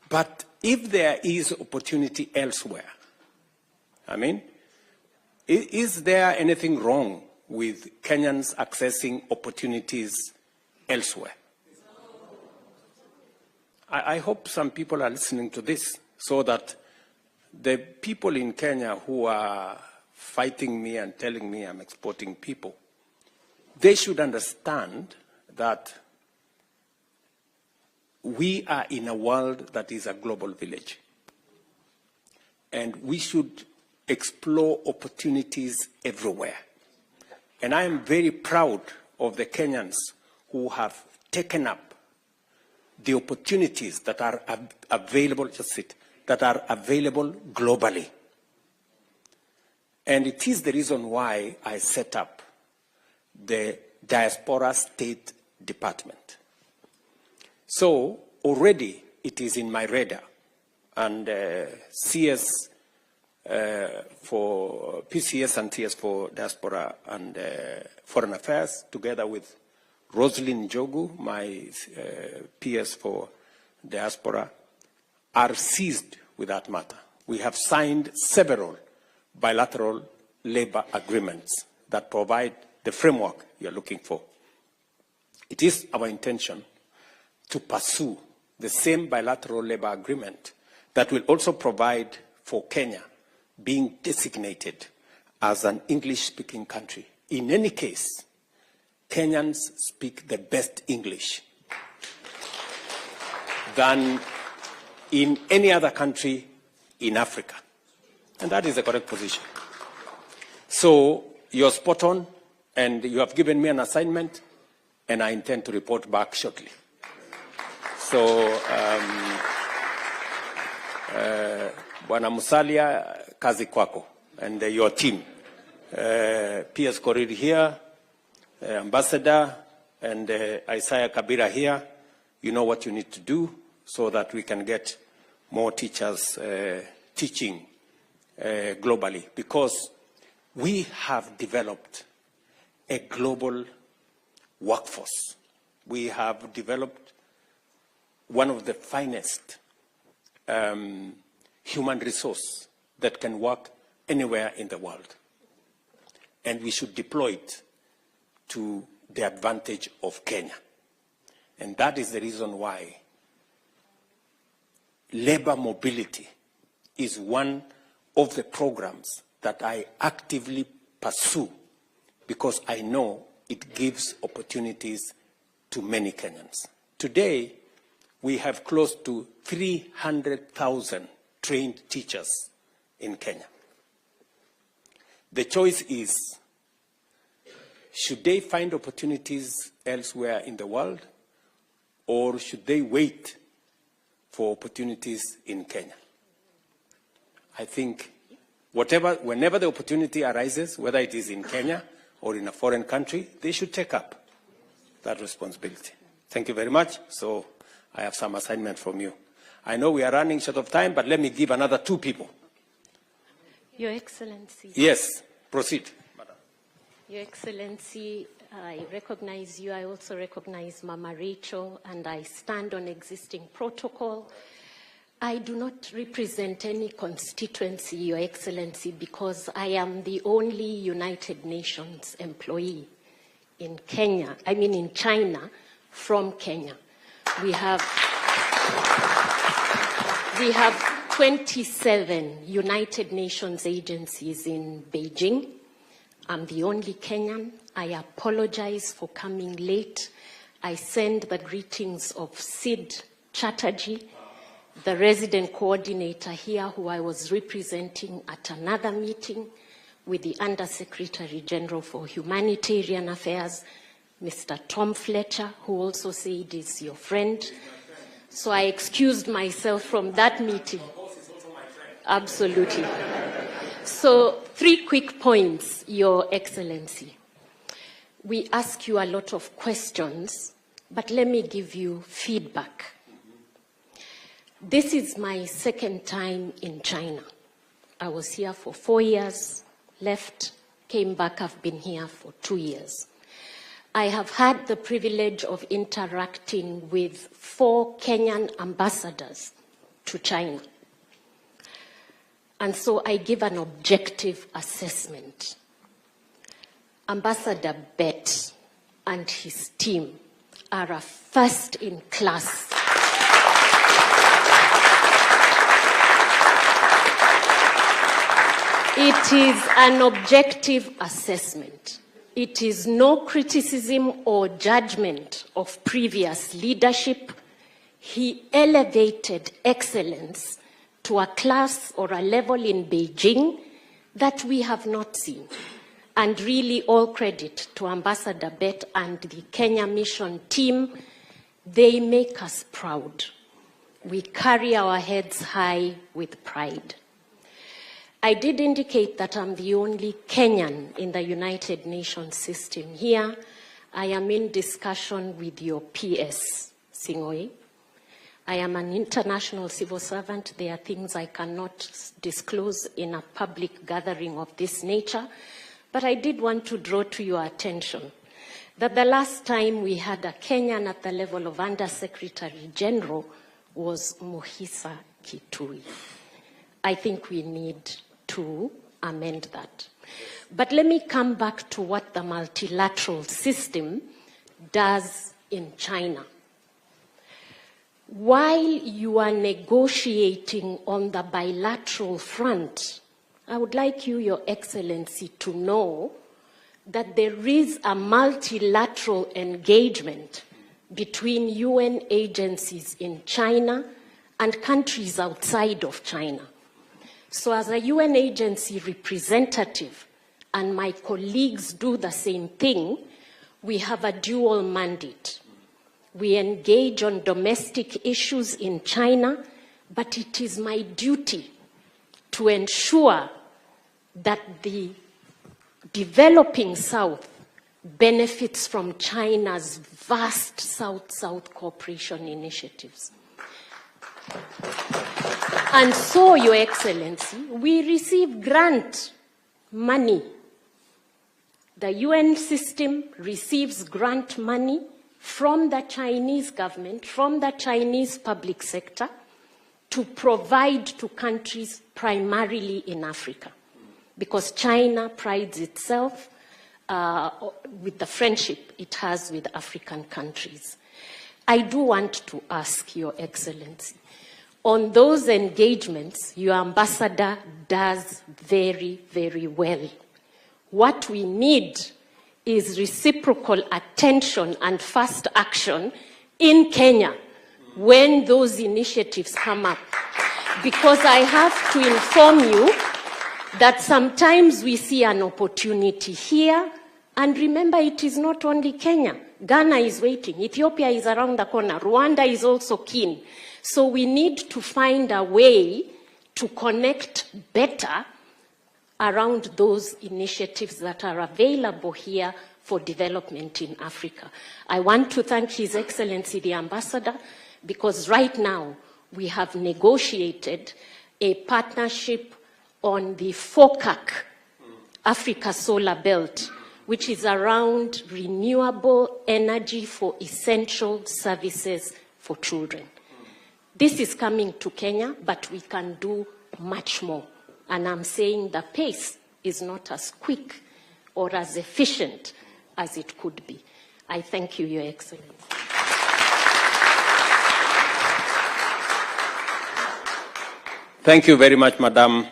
But if there is opportunity elsewhere, I mean, is there anything wrong with Kenyans accessing opportunities elsewhere? I hope some people are listening to this so that the people in Kenya who are fighting me and telling me I'm exporting people, they should understand that we are in a world that is a global village. And we should explore opportunities everywhere. And I am very proud of the Kenyans who have taken up the opportunities that are available, that are available globally. And it is the reason why I set up the Diaspora State Department. So already it is in my radar, and CS for PCS and TS for Diaspora and Foreign Affairs, together with Roslyn Jogu, my PS for Diaspora, are seized with that matter. We have signed several bilateral labor agreements that provide the framework you're looking for. It is our intention to pursue the same bilateral labor agreement that will also provide for Kenya being designated as an English-speaking country. In any case, Kenyans speak the best English than in any other country in Africa. And that is the correct position. So you're spot on, and you have given me an assignment, and I intend to report back shortly. So, Bwana Musalia, kazi kwako, and your team. PS Korir here, Ambassador, and Isaiah Kabira here, you know what you need to do so that we can get more teachers teaching globally, because we have developed a global workforce. We have developed one of the finest human resource that can work anywhere in the world. And we should deploy it to the advantage of Kenya. And that is the reason why labor mobility is one of the programs that I actively pursue, because I know it gives opportunities to many Kenyans. Today, we have close to 300,000 trained teachers in Kenya. The choice is, should they find opportunities elsewhere in the world, or should they wait for opportunities in Kenya? I think whenever the opportunity arises, whether it is in Kenya or in a foreign country, they should take up that responsibility. Thank you very much. So I have some assignment from you. I know we are running short of time, but let me give another 2 people. Your Excellency. Yes, proceed. Madam. Your Excellency, I recognize you. I also recognize Mama Rachel, and I stand on existing protocol. I do not represent any constituency, Your Excellency, because I am the only United Nations employee in Kenya, in China, from Kenya. We have 27 United Nations agencies in Beijing. I'm the only Kenyan. I apologize for coming late. I send the greetings of Sid Chatterjee, the resident coordinator here, who I was representing at another meeting with the Undersecretary General for Humanitarian Affairs, Mr. Tom Fletcher, who also said is your friend. So I excused myself from that meeting. Absolutely. So 3 quick points, Your Excellency. We ask you a lot of questions, but let me give you feedback. This is my 2nd time in China. I was here for 4 years, left, came back. I've been here for 2 years. I have had the privilege of interacting with 4 Kenyan ambassadors to China. And so I give an objective assessment. Ambassador Bett and his team are a first-in-class . It is an objective assessment. It is no criticism or judgment of previous leadership. He elevated excellence to a class or a level in Beijing that we have not seen. And really all credit to Ambassador Bett and the Kenya mission team. They make us proud. We carry our heads high with pride. I did indicate that I'm the only Kenyan in the United Nations system here. I am in discussion with your PS, Sing'oei. I am an international civil servant. There are things I cannot disclose in a public gathering of this nature. But I did want to draw to your attention that the last time we had a Kenyan at the level of Undersecretary General was Muhisa Kitui. I think we need to amend that. But let me come back to what the multilateral system does in China. While you are negotiating on the bilateral front, I would like you, Your Excellency, to know that there is a multilateral engagement between UN agencies in China and countries outside of China. So as a UN agency representative, and my colleagues do the same thing, we have a dual mandate. We engage on domestic issues in China, but it is my duty to ensure that the developing South benefits from China's vast South-South cooperation initiatives. And so, Your Excellency, we receive grant money. The UN system receives grant money from the Chinese government, from the Chinese public sector, to provide to countries primarily in Africa, because China prides itself with the friendship it has with African countries. I do want to ask Your Excellency, on those engagements, your ambassador does very, very well. What we need is reciprocal attention and fast action in Kenya when those initiatives come up. Because I have to inform you that sometimes we see an opportunity here, and remember, it is not only Kenya. Ghana is waiting. Ethiopia is around the corner. Rwanda is also keen. So we need to find a way to connect better around those initiatives that are available here for development in Africa. I want to thank His Excellency the Ambassador, because right now we have negotiated a partnership on the FOCAC, Africa Solar Belt, which is around renewable energy for essential services for children. This is coming to Kenya, but we can do much more. And I'm saying the pace is not as quick or as efficient as it could be. I thank you, Your Excellency. Thank you very much, Madam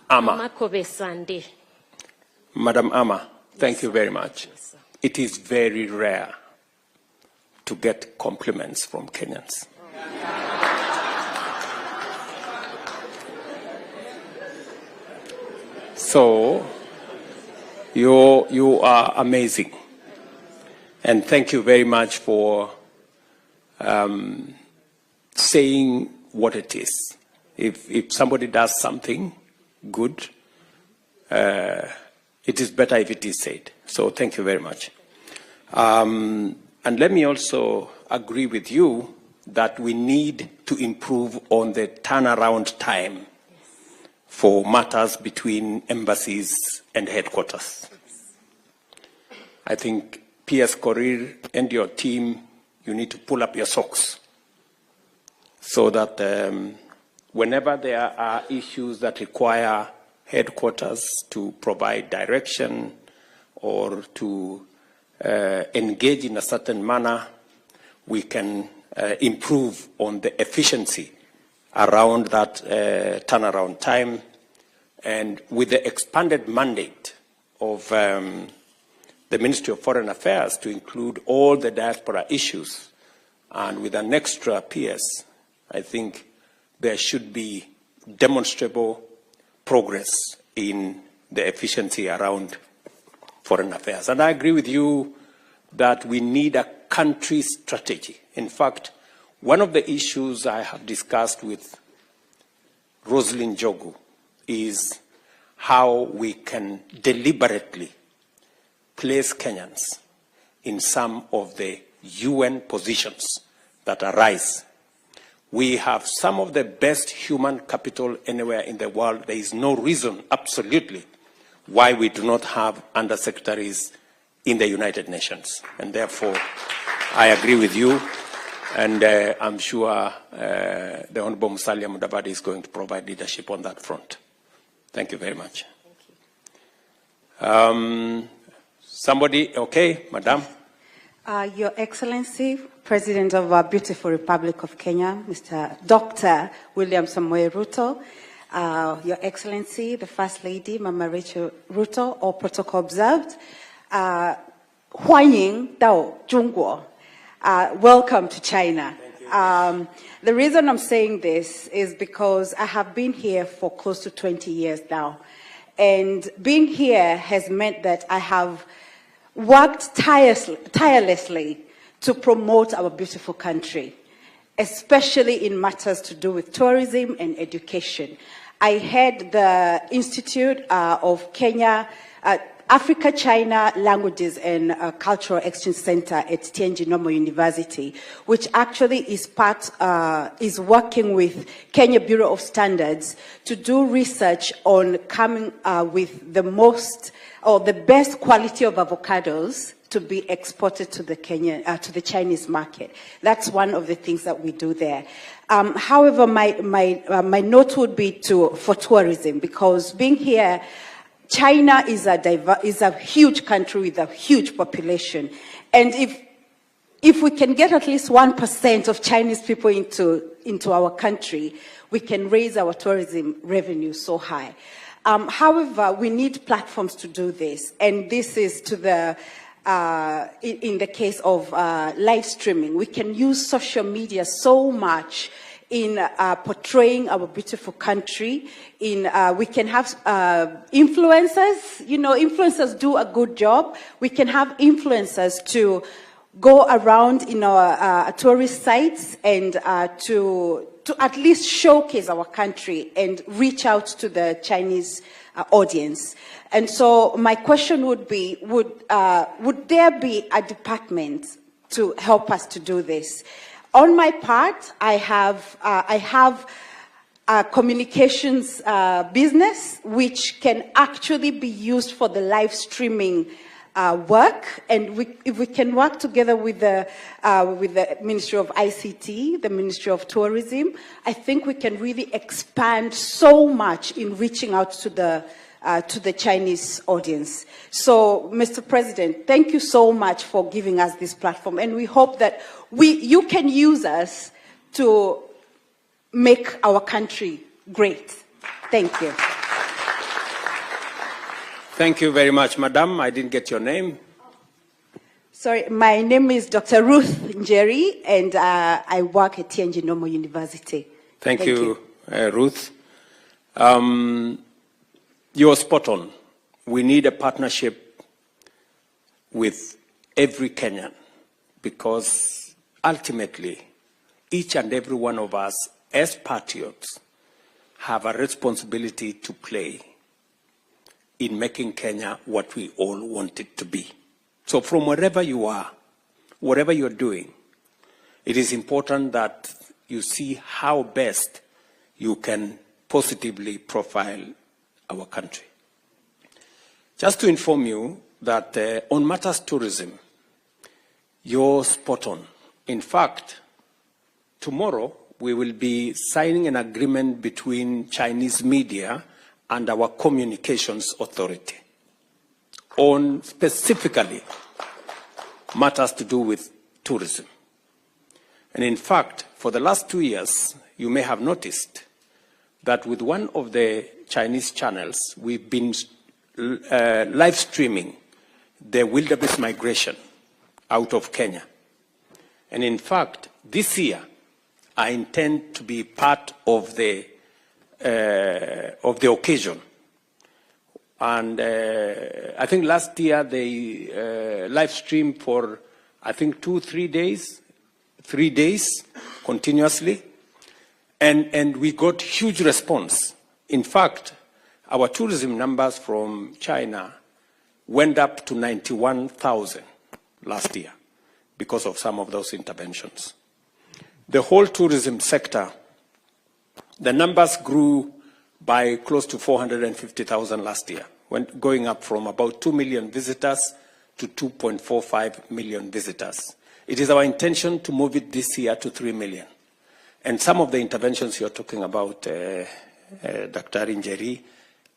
Ama. Madam Ama, thank you very much. Yes, it is very rare to get compliments from Kenyans. So, you are amazing. And thank you very much for saying what it is. If somebody does something good, it is better if it is said. So thank you very much. And let me also agree with you that we need to improve on the turnaround time for matters between embassies and headquarters. I think P.S. Korir and your team, you need to pull up your socks so that whenever there are issues that require headquarters to provide direction or to engage in a certain manner, we can improve on the efficiency around that turnaround time. And with the expanded mandate of the Ministry of Foreign Affairs to include all the diaspora issues, and with an extra PS, I think there should be demonstrable progress in the efficiency around foreign affairs. And I agree with you that we need a country strategy. In fact, one of the issues I have discussed with Rosalind Jogu is how we can deliberately place Kenyans in some of the UN positions that arise. We have some of the best human capital anywhere in the world. There is no reason, absolutely, why we do not have undersecretaries in the United Nations. And therefore, I agree with you. And I'm sure the Honorable Musalia Mudavadi is going to provide leadership on that front. Thank you very much. Thank you. Somebody, okay, Madam? Your Excellency, President of our beautiful Republic of Kenya, Mr. Dr. William Samoei Ruto, Your Excellency, the First Lady, Mama Rachel Ruto, all protocol observed. Huanying Dao Zhongguo. Welcome to China. The reason I'm saying this is because I have been here for close to 20 years now. And being here has meant that I have worked tirelessly to promote our beautiful country, especially in matters to do with tourism and education. I head the Institute of Kenya, Africa-China Languages and Cultural Exchange Center at kenyanYoutuber University, which actually is working with Kenya Bureau of Standards to do research on coming with the most or the best quality of avocados to be exported to the to the Chinese market. That's one of the things that we do there. However, my note would be for tourism, because being here, China is a huge country with a huge population, and if we can get at least 1% of Chinese people into our country, we can raise our tourism revenue so high. However, we need platforms to do this, and this is to the in the case of live streaming. We can use social media so much in portraying our beautiful country. We can have influencers. You know, influencers do a good job. We can have influencers to go around in our tourist sites and to at least showcase our country and reach out to the Chinese audience. And so my question would be, would there be a department to help us to do this? On my part, I have a communications business which can actually be used for the live streaming work, and if we can work together with the Ministry of ICT, the Ministry of Tourism, I think we can really expand so much in reaching out to the Chinese audience. So, Mr. President, thank you so much for giving us this platform, and we hope that you can use us to make our country great. Thank you. Thank you very much, Madam. I didn't get your name. Sorry, my name is Dr. Ruth Njeri, and I work at kenyanYoutuber University. Thank you. Ruth. You're spot on. We need a partnership with every Kenyan, because ultimately, each and every one of us as patriots have a responsibility to play in making Kenya what we all want it to be. So from wherever you are, whatever you're doing, it is important that you see how best you can positively profile our country. Just to inform you that on matters tourism, you're spot on. In fact, tomorrow we will be signing an agreement between Chinese media and our communications authority on specifically matters to do with tourism. And in fact, for the last 2 years, you may have noticed that with one of the Chinese channels, we've been live streaming the wildebeest migration out of Kenya. And in fact, this year, I intend to be part of the occasion. And I think last year they live streamed for, I think, 3 days continuously. And we got huge response. In fact, our tourism numbers from China went up to 91,000 last year because of some of those interventions. The whole tourism sector, the numbers grew by close to 450,000 last year, going up from about 2 million visitors to 2.45 million visitors. It is our intention to move it this year to 3 million. And some of the interventions you're talking about, Dr. Njeri,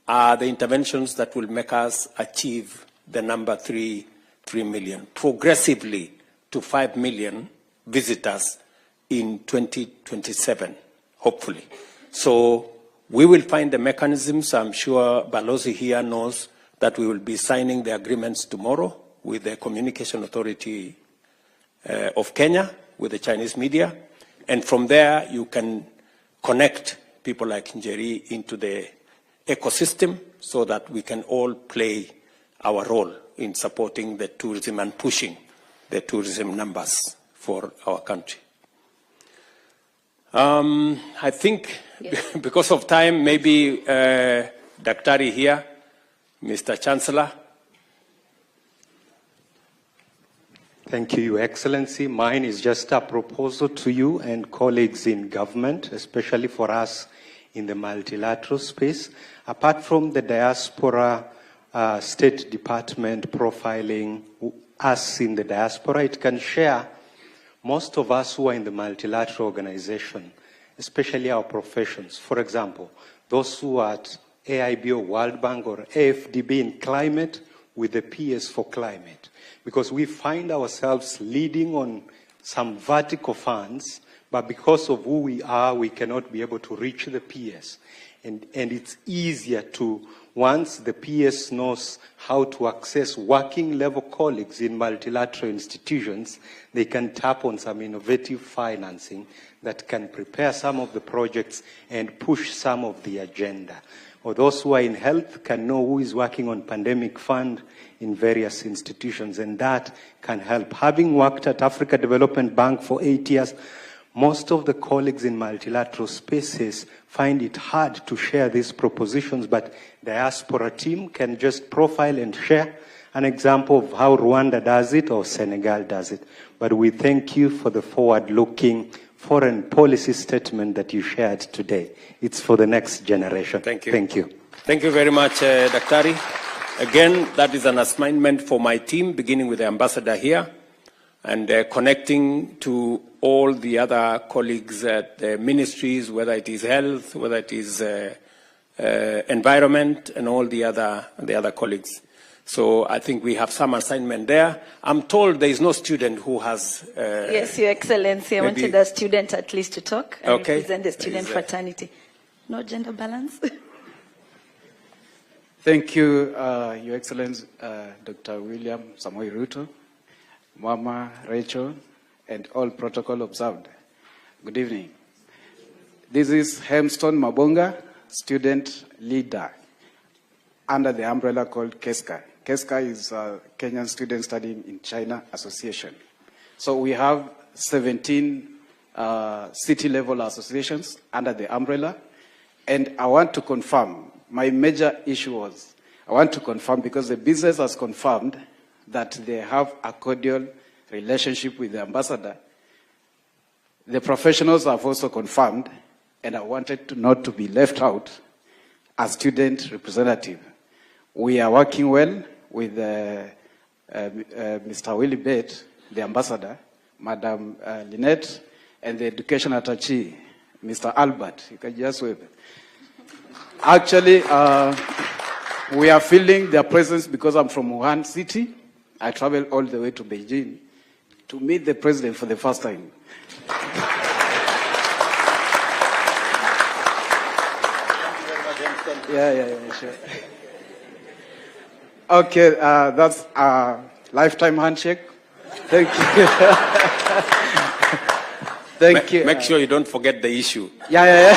are the interventions that will make us achieve the number 3 million, progressively to 5 million visitors in 2027, hopefully. So we will find the mechanisms. I'm sure Balozi here knows that we will be signing the agreements tomorrow with the Communication Authority of Kenya, with the Chinese media. And from there, you can connect people like Njeri into the ecosystem so that we can all play our role in supporting the tourism and pushing the tourism numbers for our country. I think because of time, maybe Daktari here, Mr. Chancellor. Thank you, Your Excellency. Mine is just a proposal to you and colleagues in government, especially for us in the multilateral space. Apart from the diaspora State Department profiling us in the diaspora, it can share most of us who are in the multilateral organization, especially our professions. For example, those who are at AIB or World Bank or AFDB in climate with the PS for climate. Because we find ourselves leading on some vertical funds, but because of who we are, we cannot be able to reach the PS. And it's easier to, once the PS knows how to access working level colleagues in multilateral institutions, they can tap on some innovative financing that can prepare some of the projects and push some of the agenda. Or those who are in health can know who is working on pandemic fund in various institutions, and that can help. Having worked at Africa Development Bank for 8 years, most of the colleagues in multilateral spaces find it hard to share these propositions, but the diaspora team can just profile and share an example of how Rwanda does it or Senegal does it. But we thank you for the forward-looking foreign policy statement that you shared today. It's for the next generation. Thank you. Thank you. Thank you very much, Daktari. Again, that is an assignment for my team, beginning with the ambassador here, and connecting to all the other colleagues at the ministries, whether it is health, whether it is environment, and all the other colleagues. So I think we have some assignment there. I'm told there is no student who has... yes, Your Excellency. I wanted a student at least to talk and represent the student fraternity. No gender balance? Thank you, Your Excellency, Dr. William Samoei Ruto, Mama Rachel, and all protocol observed. Good evening. This is Hemston Mabonga, student leader under the umbrella called KESCA. KESCA is a Kenyan Student Studying in China Association. So we have 17 city-level associations under the umbrella, and I want to confirm, my major issue was, I want to confirm because the business has confirmed that they have a cordial relationship with the ambassador. The professionals have also confirmed, and I wanted to not to be left out as student representative. We are working well with Mr. Willie Bate, the ambassador, Madam Lynette, and the education attaché, Mr. Albert. You can just wave. Actually, we are feeling their presence because I'm from Wuhan City. I traveled all the way to Beijing to meet the president for the first time. Yeah, sure. Okay, that's a lifetime handshake. Thank you. Thank you. Make sure you don't forget the issue. Yeah.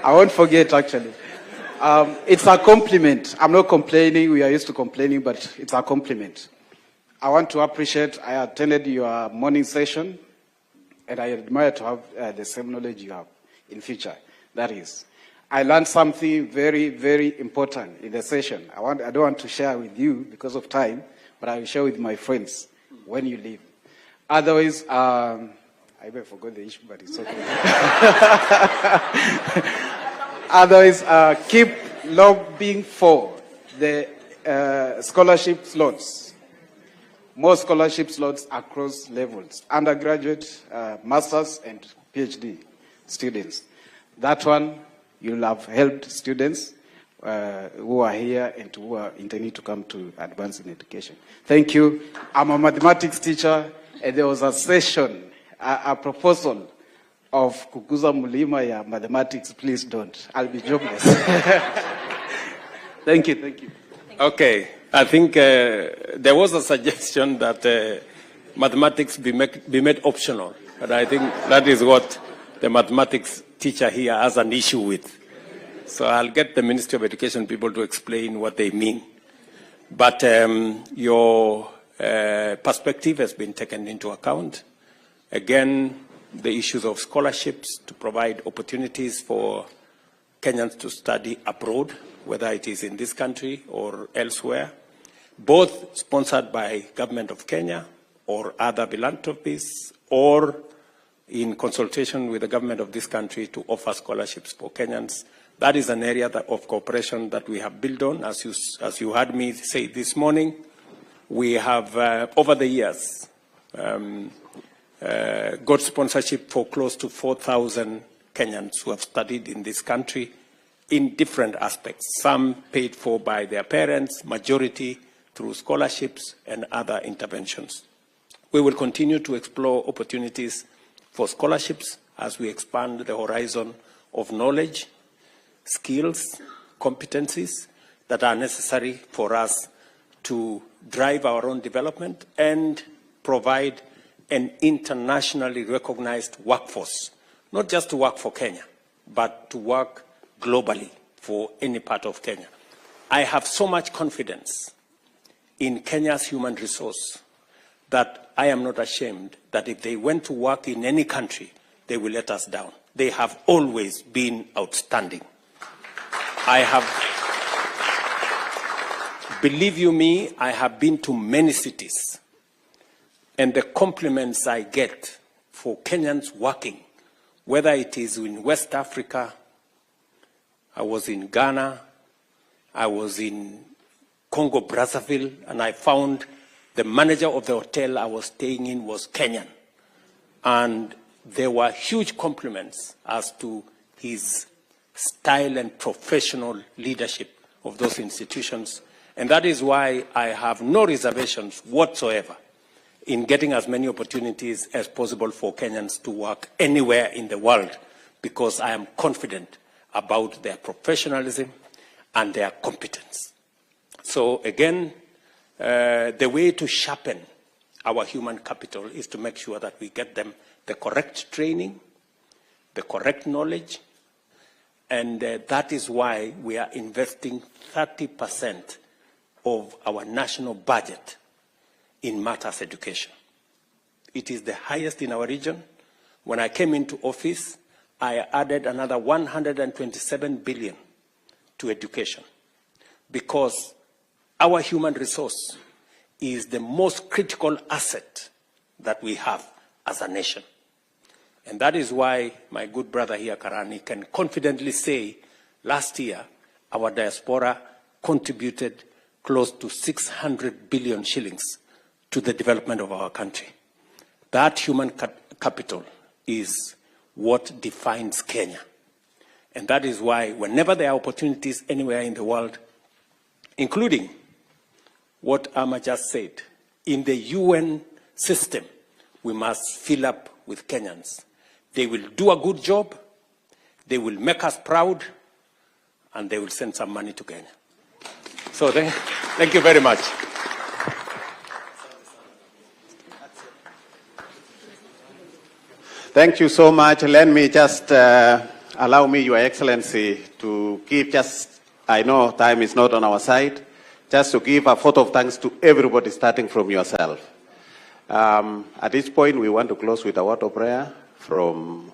I won't forget, actually. It's a compliment. I'm not complaining. We are used to complaining, but it's a compliment. I want to appreciate, I attended your morning session, and I admire to have the same knowledge you have in future. That is, I learned something very, very important in the session. I don't want to share with you because of time, but I will share with my friends when you leave. Otherwise, I may forgot the issue, but it's okay. Otherwise, keep lobbying for the scholarship slots. More scholarship slots across levels, undergraduate, master's, and PhD students. That one, you'll have helped students who are here and who are intending to come to advance in education. Thank you. I'm a mathematics teacher, and there was a session, a proposal of Kukuza Mulima ya mathematics. Please don't. I'll be jobless. Thank you. Okay. I think there was a suggestion that mathematics be made optional, but I think that is what the mathematics teacher here has an issue with. So I'll get the Ministry of Education people to explain what they mean. But your perspective has been taken into account. Again, the issues of scholarships to provide opportunities for Kenyans to study abroad, whether it is in this country or elsewhere, both sponsored by Government of Kenya or other philanthropies, or in consultation with the government of this country to offer scholarships for Kenyans. That is an area of cooperation that we have built on. As you heard me say this morning, we have, over the years, got sponsorship for close to 4,000 Kenyans who have studied in this country in different aspects, some paid for by their parents, majority through scholarships and other interventions. We will continue to explore opportunities for scholarships as we expand the horizon of knowledge, skills, competencies that are necessary for us to drive our own development and provide an internationally recognized workforce, not just to work for Kenya, but to work globally for any part of Kenya. I have so much confidence in Kenya's human resource that I am not ashamed that if they went to work in any country, they will let us down. They have always been outstanding. Believe you me, I have been to many cities, and the compliments I get for Kenyans working, whether it is in West Africa, I was in Ghana, I was in Congo Brazzaville, and I found the manager of the hotel I was staying in was Kenyan. And there were huge compliments as to his style and professional leadership of those institutions. And that is why I have no reservations whatsoever in getting as many opportunities as possible for Kenyans to work anywhere in the world, because I am confident about their professionalism and their competence. So again, the way to sharpen our human capital is to make sure that we get them the correct training, the correct knowledge, and that is why we are investing 30% of our national budget in matters education. It is the highest in our region. When I came into office, I added another 127 billion to education, because our human resource is the most critical asset that we have as a nation. And that is why my good brother here, Karani, can confidently say last year our diaspora contributed close to 600 billion shillings to the development of our country. That human capital is what defines Kenya. And that is why whenever there are opportunities anywhere in the world, including what Amma just said, in the UN system, we must fill up with Kenyans. They will do a good job, they will make us proud, and they will send some money to Kenya. So thank you very much. Thank you so much. Let me just allow me, Your Excellency, to give just, I know time is not on our side, just to give a vote of thanks to everybody, starting from yourself. At this point, we want to close with a word of prayer from